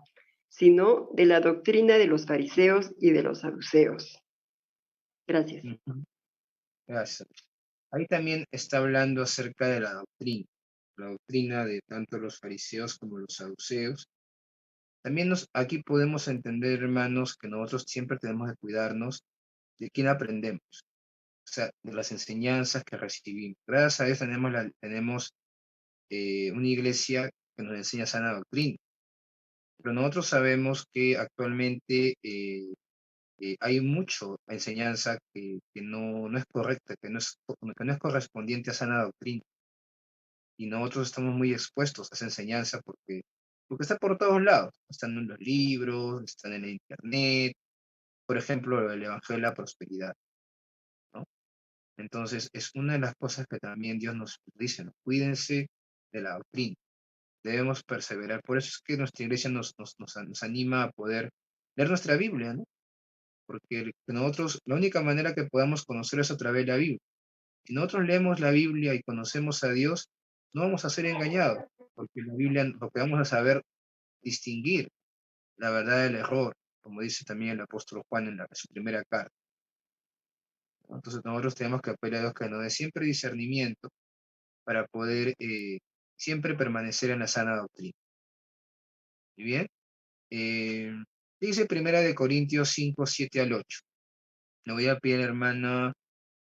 sino de la doctrina de los fariseos y de los saduceos. Gracias. Gracias. Ahí también está hablando acerca de la doctrina de tanto los fariseos como los saduceos. También aquí podemos entender, hermanos, que nosotros siempre tenemos que cuidarnos de quién aprendemos, o sea, de las enseñanzas que recibimos. Gracias a Dios tenemos una iglesia que nos enseña sana doctrina. Pero nosotros sabemos que actualmente hay mucho enseñanza que no es correcta, que no es correspondiente a sana doctrina. Y nosotros estamos muy expuestos a esa enseñanza porque está por todos lados. Están en los libros, están en la internet, por ejemplo, el Evangelio de la Prosperidad, ¿no? Entonces, es una de las cosas que también Dios nos dice, ¿no? Cuídense de la doctrina. Debemos perseverar. Por eso es que nuestra iglesia nos anima a poder leer nuestra Biblia, ¿no? Porque nosotros, la única manera que podamos conocer es a través de la Biblia. Si nosotros leemos la Biblia y conocemos a Dios, no vamos a ser engañados, porque en la Biblia lo que vamos a saber distinguir la verdad del error, como dice también el apóstol Juan en su primera carta, ¿no? Entonces nosotros tenemos que apelar a Dios que nos dé siempre discernimiento para poder siempre permanecer en la sana doctrina. ¿Y bien? Dice Primera de Corintios 5, 7 al 8. Le voy a pedir a la hermana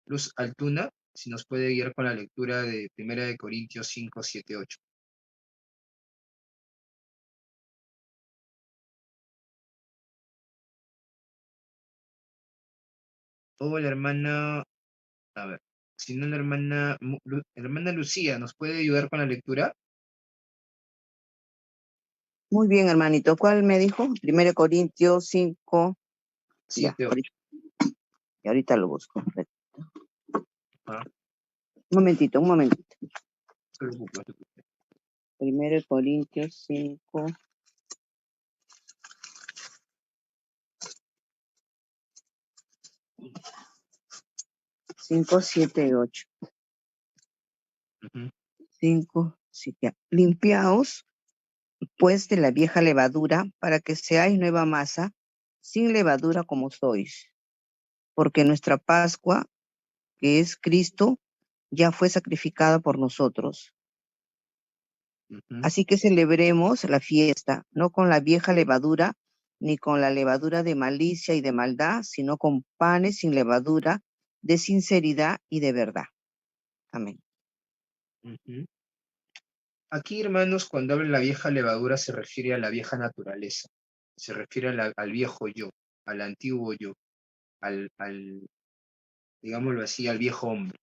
Luz Altuna si nos puede guiar con la lectura de Primera de Corintios 5, 7, 8. O la hermana, a ver, si no la hermana, hermana Lucía, ¿nos puede ayudar con la lectura? Muy bien, hermanito. ¿Cuál me dijo? 1 Corintios 5. Ya, 7, 8. Y ahorita lo busco. Ah, Un momentito. no se preocupe, no se preocupe. 1 Corintios 5. Cinco, 7, 8. 5, 7. Limpiaos, pues, de la vieja levadura, para que seáis nueva masa, sin levadura como sois. Porque nuestra Pascua, que es Cristo, ya fue sacrificada por nosotros. Así que celebremos la fiesta, no con la vieja levadura, ni con la levadura de malicia y de maldad, sino con panes sin levadura, de sinceridad y de verdad. Amén. Aquí, hermanos, cuando habla de la vieja levadura se refiere a la vieja naturaleza, se refiere al viejo yo, al antiguo yo, digámoslo así, al viejo hombre.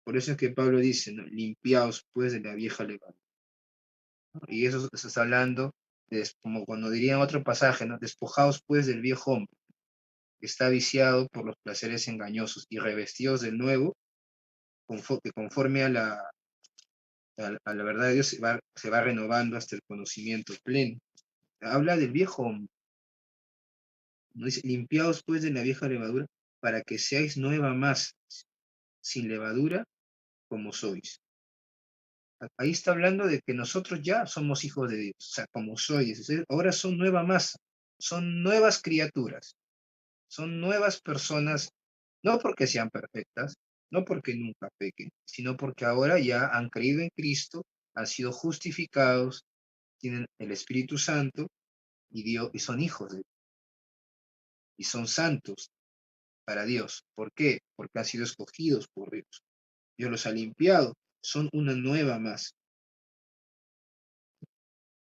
Por eso es que Pablo dice, ¿no? Limpiaos pues de la vieja levadura, ¿no? Y eso está hablando, como cuando diría en otro pasaje, ¿no? Despojaos pues del viejo hombre, que está viciado por los placeres engañosos, y revestidos del nuevo, que conforme a la verdad de Dios se va renovando hasta el conocimiento pleno. Habla del viejo hombre. ¿No? Dice, limpiaos pues de la vieja levadura, para que seáis nueva masa, sin levadura, como sois. Ahí está hablando de que nosotros ya somos hijos de Dios, o sea, como sois, ahora son nueva masa, son nuevas criaturas, son nuevas personas, no porque sean perfectas, no porque nunca pequen, sino porque ahora ya han creído en Cristo, han sido justificados, tienen el Espíritu Santo y son hijos de Dios, y son santos para Dios. ¿Por qué? Porque han sido escogidos por Dios. Dios los ha limpiado, son una nueva masa.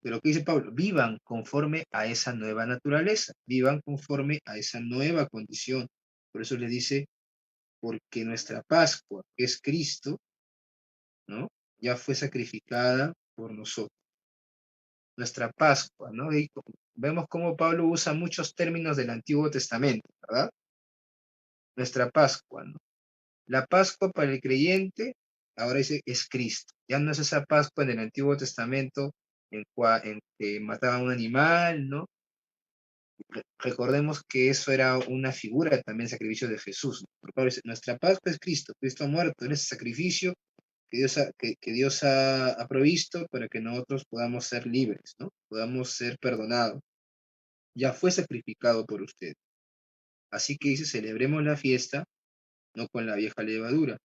Pero ¿qué dice Pablo? Vivan conforme a esa nueva naturaleza, vivan conforme a esa nueva condición. Por eso le dice, porque nuestra Pascua, que es Cristo, ¿no? Ya fue sacrificada por nosotros. Nuestra Pascua, ¿no? Y vemos cómo Pablo usa muchos términos del Antiguo Testamento, ¿verdad? Nuestra Pascua, ¿no? La Pascua para el creyente, ahora dice, es Cristo. Ya no es esa Pascua en el Antiguo Testamento en que mataban un animal, ¿no? Recordemos que eso era una figura también sacrificio de Jesús, ¿no? Porque Pablo dice, nuestra Pascua es Cristo, Cristo ha muerto en ese sacrificio que Dios ha provisto para que nosotros podamos ser libres, ¿no? Podamos ser perdonados. Ya fue sacrificado por usted. Así que dice, celebremos la fiesta, no con la vieja levadura,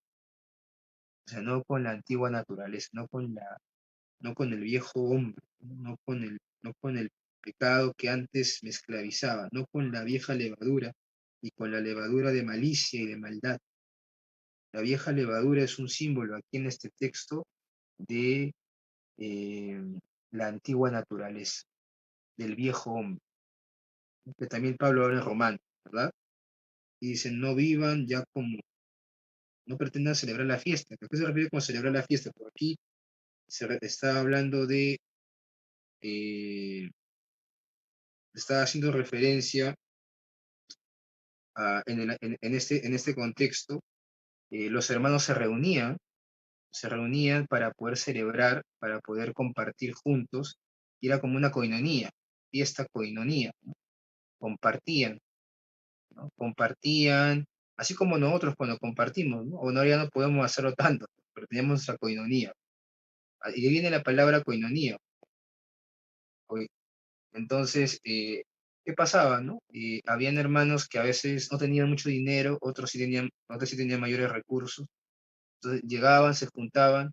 o sea, no con la antigua naturaleza, no con el viejo hombre, no con el pecado que antes me esclavizaba, no con la vieja levadura y con la levadura de malicia y de maldad. La vieja levadura es un símbolo aquí en este texto de eh, la antigua naturaleza del viejo hombre, que también Pablo habla en Romano, ¿verdad? Y dice, no vivan ya como, no pretendan celebrar la fiesta. ¿A qué se refiere con celebrar la fiesta? Por aquí está hablando de, está haciendo referencia a, en este contexto, los hermanos se reunían para poder celebrar, para poder compartir juntos, y era como una coinonía, fiesta coinonía, ¿no? Compartían, ¿no? Compartían, así como nosotros cuando compartimos, ¿no? O no, ya no podemos hacerlo tanto, pero teníamos nuestra coinonía. Y de ahí viene la palabra coinonía. Entonces, ¿qué pasaba, no? Habían hermanos que a veces no tenían mucho dinero, otros sí tenían mayores recursos. Entonces llegaban, se juntaban,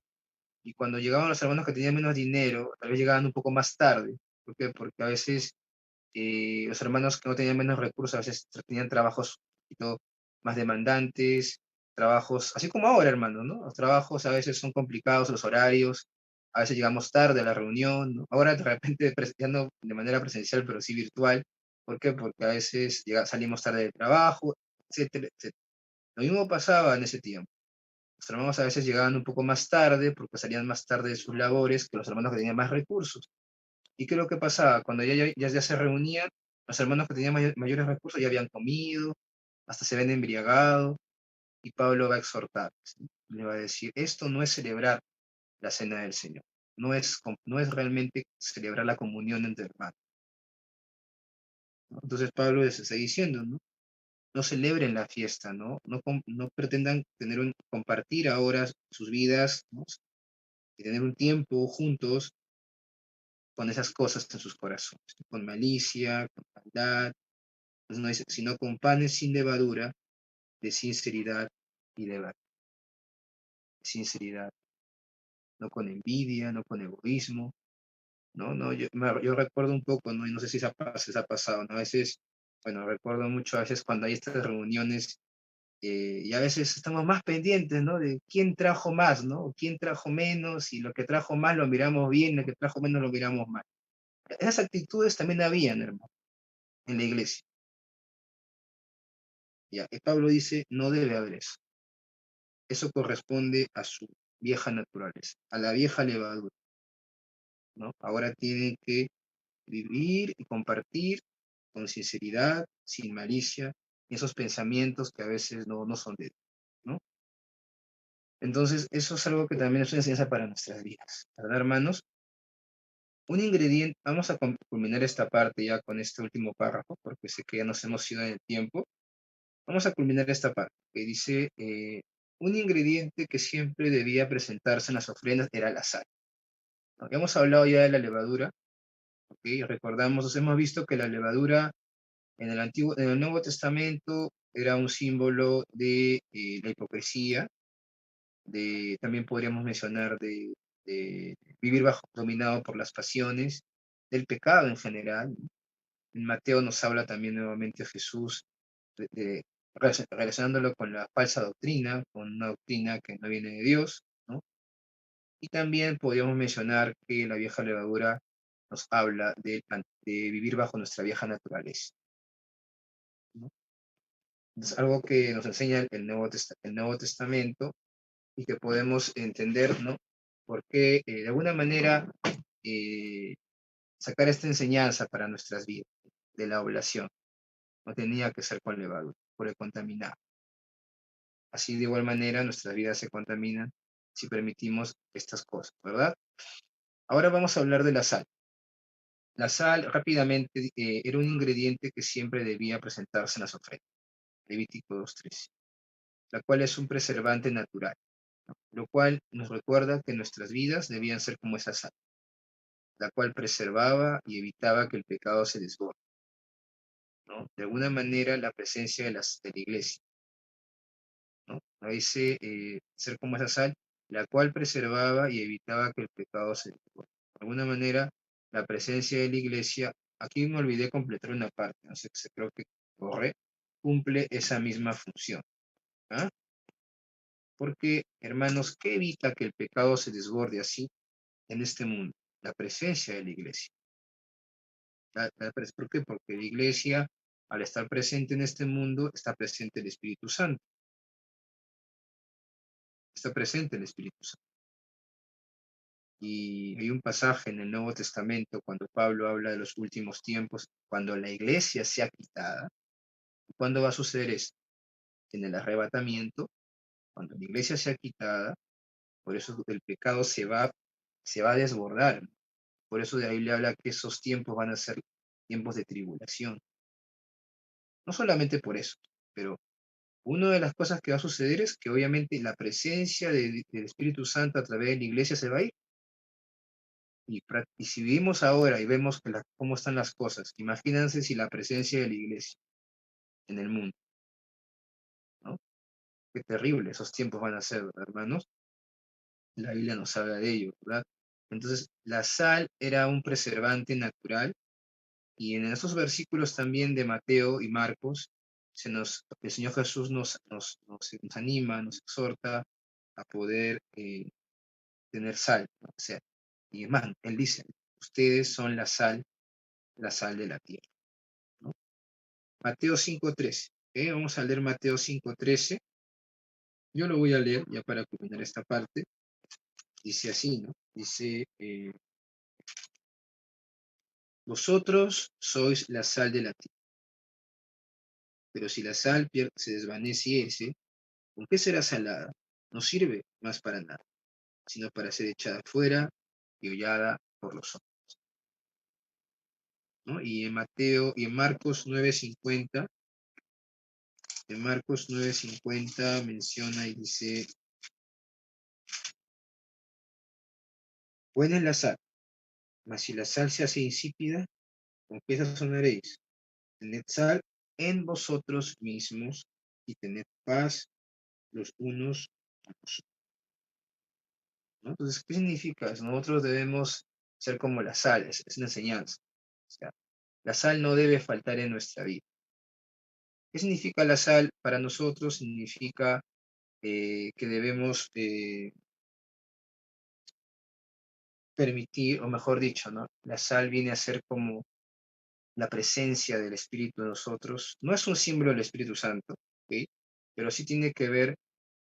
y cuando llegaban los hermanos que tenían menos dinero, tal vez llegaban un poco más tarde. ¿Por qué? Porque a veces los hermanos que no tenían menos recursos, a veces tenían trabajos un poquito más demandantes, trabajos, así como ahora, hermano, ¿no? Los trabajos a veces son complicados, los horarios, a veces llegamos tarde a la reunión, ¿no? Ahora de repente ya no de manera presencial, pero sí virtual. ¿Por qué? Porque a veces salimos tarde del trabajo, etcétera, etcétera. Lo mismo pasaba en ese tiempo. Los hermanos a veces llegaban un poco más tarde porque salían más tarde de sus labores que los hermanos que tenían más recursos. ¿Y qué es lo que pasaba? Cuando ya se reunían, los hermanos que tenían mayores recursos ya habían comido, hasta se habían embriagado, y Pablo va a exhortar, ¿sí? Le va a decir, esto no es celebrar la cena del Señor, no es realmente celebrar la comunión entre hermanos, ¿no? Entonces Pablo les está diciendo, ¿no? No celebren la fiesta, ¿no? No pretendan compartir ahora sus vidas, ¿no? Y tener un tiempo juntos con esas cosas en sus corazones, con malicia, con maldad. Entonces no dice, sino con panes sin levadura, de sinceridad y de verdad. Sinceridad, no con envidia, no con egoísmo, ¿no? No, yo recuerdo un poco, ¿no? Y no sé si se ha pasado, ¿no? A veces, bueno, recuerdo mucho a veces cuando hay estas reuniones, y a veces estamos más pendientes, ¿no? De quién trajo más, ¿no? O quién trajo menos, y lo que trajo más lo miramos bien, lo que trajo menos lo miramos mal. Esas actitudes también habían, hermano, en la iglesia. Ya, y Pablo dice, no debe haber eso. Eso corresponde a su vieja naturaleza, a la vieja levadura, ¿no? Ahora tienen que vivir y compartir con sinceridad, sin malicia, esos pensamientos que a veces no son de Dios, ¿no? Entonces, eso es algo que también es una enseñanza para nuestras vidas, ¿verdad, hermanos? Un ingrediente, vamos a culminar esta parte ya con este último párrafo, porque sé que ya nos hemos ido en el tiempo. Vamos a culminar esta parte, que dice, un ingrediente que siempre debía presentarse en las ofrendas era la sal, ¿no? Hemos hablado ya de la levadura, ¿ok? Recordamos, hemos visto que la levadura en el Nuevo Testamento era un símbolo de la hipocresía, también podríamos mencionar de vivir dominado por las pasiones, del pecado en general, ¿no? En Mateo nos habla también nuevamente Jesús relacionándolo con la falsa doctrina, con una doctrina que no viene de Dios, ¿no? Y también podríamos mencionar que la vieja levadura nos habla de vivir bajo nuestra vieja naturaleza, ¿no? Es algo que nos enseña el Nuevo Testamento y que podemos entender, ¿no? Porque de alguna manera sacar esta enseñanza para nuestras vidas de la oblación no tenía que ser con levadura, por el contaminado. Así de igual manera nuestras vidas se contaminan si permitimos estas cosas, ¿verdad? Ahora vamos a hablar de la sal. La sal, rápidamente, era un ingrediente que siempre debía presentarse en las ofrendas. Levítico 2:13, la cual es un preservante natural, ¿no? Lo cual nos recuerda que nuestras vidas debían ser como esa sal, la cual preservaba y evitaba que el pecado se desborde, ¿no? De alguna manera, la presencia de la iglesia, ¿no? Dice ser como esa sal, la cual preservaba y evitaba que el pecado se desborde. De alguna manera, la presencia de la iglesia, aquí me olvidé completar una parte, no sé, creo que cumple esa misma función, ¿ah? Porque, hermanos, ¿qué evita que el pecado se desborde así? en este mundo, la presencia de la iglesia. ¿Por qué? Porque la iglesia, al estar presente en este mundo, está presente el Espíritu Santo. Está presente el Espíritu Santo. Y hay un pasaje en el Nuevo Testamento cuando Pablo habla de los últimos tiempos, cuando la iglesia sea quitada. ¿Cuándo va a suceder esto? En el arrebatamiento, cuando la iglesia sea quitada, por eso el pecado se va a desbordar. Por eso de ahí le habla que esos tiempos van a ser tiempos de tribulación. No solamente por eso, pero una de las cosas que va a suceder es que obviamente la presencia del Espíritu Santo a través de la iglesia se va a ir. Y si vivimos ahora y vemos cómo están las cosas, imagínense si la presencia de la iglesia en el mundo, ¿no? Qué terrible esos tiempos van a ser, ¿verdad, hermanos? La Biblia nos habla de ello, ¿verdad? Entonces, la sal era un preservante natural, y en esos versículos también de Mateo y Marcos, el Señor Jesús nos anima, nos exhorta a poder tener sal, ¿no? O sea, y es más, Él dice, ustedes son la sal de la tierra, ¿no? Mateo 5:13, ¿ok? Vamos a leer Mateo 5:13. Yo lo voy a leer ya para culminar esta parte. Dice así, ¿no? Dice, vosotros sois la sal de la tierra, pero si la sal se desvaneciese, ¿con qué será salada? No sirve más para nada, sino para ser echada fuera y hollada por los hombres, ¿no? Y en Marcos 9:50, menciona y dice, buena es la sal, mas si la sal se hace insípida, ¿con qué sazonaréis? Tened sal en vosotros mismos y tened paz los unos a los otros, ¿no? Entonces, ¿qué significa eso? Nosotros debemos ser como la sal, es una enseñanza. O sea, la sal no debe faltar en nuestra vida. ¿Qué significa la sal para nosotros? Significa que debemos permitir, o mejor dicho, ¿no? La sal viene a ser como la presencia del Espíritu en nosotros. No es un símbolo del Espíritu Santo, ¿ok? Pero sí tiene que ver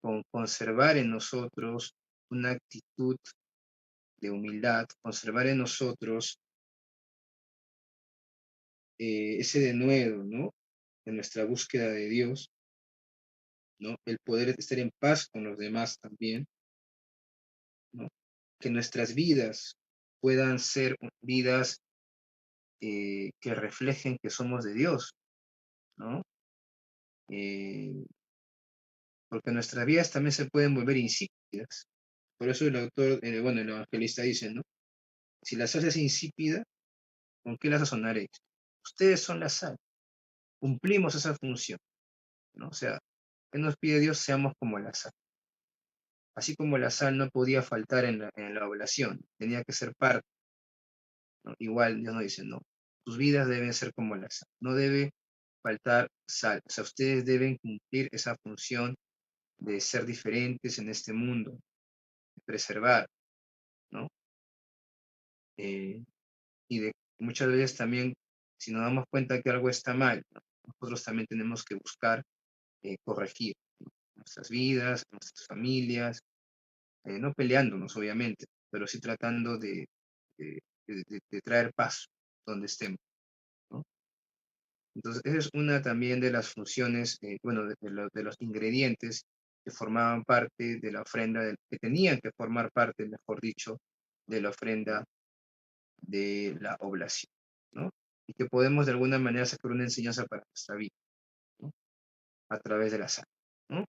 con conservar en nosotros una actitud de humildad, conservar en nosotros ese denuedo, ¿no? En nuestra búsqueda de Dios, ¿no? El poder estar en paz con los demás también, ¿no? Que nuestras vidas puedan ser vidas que reflejen que somos de Dios, ¿no? Porque nuestras vidas también se pueden volver insípidas. Por eso el autor, el evangelista dice, ¿no? Si la sal es insípida, ¿con qué la sazonaréis? Ustedes son la sal. Cumplimos esa función, ¿no? O sea, ¿qué nos pide Dios? Seamos como la sal. Así como la sal no podía faltar en la oblación, tenía que ser parte, ¿no? Igual Dios nos dice, no, tus vidas deben ser como la sal. No debe faltar sal. O sea, ustedes deben cumplir esa función de ser diferentes en este mundo, de preservar, ¿no? Y de muchas veces también, si nos damos cuenta que algo está mal, ¿no? Nosotros también tenemos que buscar corregir, ¿no? Nuestras vidas, nuestras familias, no peleándonos, obviamente, pero sí tratando de traer paz donde estemos, ¿no? Entonces, esa es una también de las funciones, de los ingredientes que formaban parte de la ofrenda, que tenían que formar parte, mejor dicho, de la ofrenda de la oblación, ¿no? Y que podemos de alguna manera sacar una enseñanza para nuestra vida, ¿no? A través de la sal, ¿no?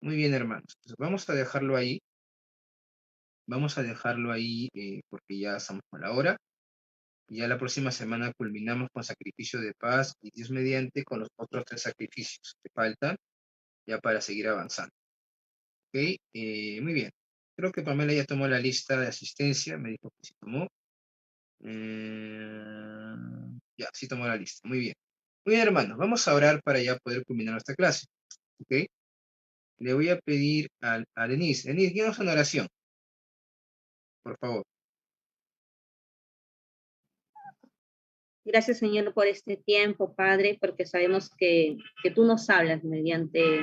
Muy bien, hermanos. Entonces, vamos a dejarlo ahí porque ya estamos a la hora. Y ya la próxima semana culminamos con sacrificio de paz y Dios mediante con los otros 3 sacrificios que faltan ya para seguir avanzando. ¿Ok? Muy bien. Creo que Pamela ya tomó la lista de asistencia. Me dijo que sí tomó. Ya, sí tomó la lista. Muy bien. Muy bien, hermanos. Vamos a orar para ya poder culminar nuestra clase. ¿Ok? Le voy a pedir a Denise. Denise, guíanos en oración. Por favor. Gracias, Señor, por este tiempo, Padre, porque sabemos que tú nos hablas mediante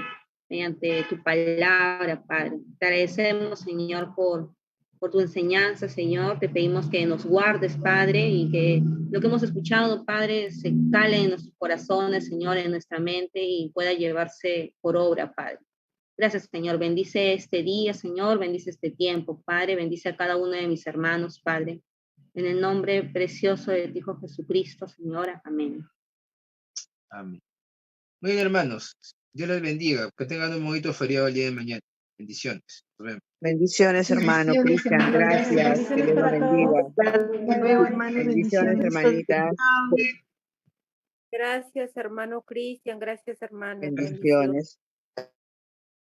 tu palabra, Padre. Te agradecemos, Señor, por tu enseñanza, Señor. Te pedimos que nos guardes, Padre, y que lo que hemos escuchado, Padre, se cale en nuestros corazones, Señor, en nuestra mente y pueda llevarse por obra, Padre. Gracias, Señor. Bendice este día, Señor. Bendice este tiempo, Padre. Bendice a cada uno de mis hermanos, Padre. En el nombre precioso de tu Hijo Jesucristo, Señora. Amén. Amén. Muy bien, hermanos. Dios les bendiga. Que tengan un bonito feriado el día de mañana. Bendiciones. Nos vemos. Bendiciones, hermano Bendiciones, Cristian. hermano. Gracias. Que Dios los bendiga. Hasta luego, hermano. Bendiciones, hermanitas. Gracias, hermano Cristian. Gracias, hermana. Bendiciones.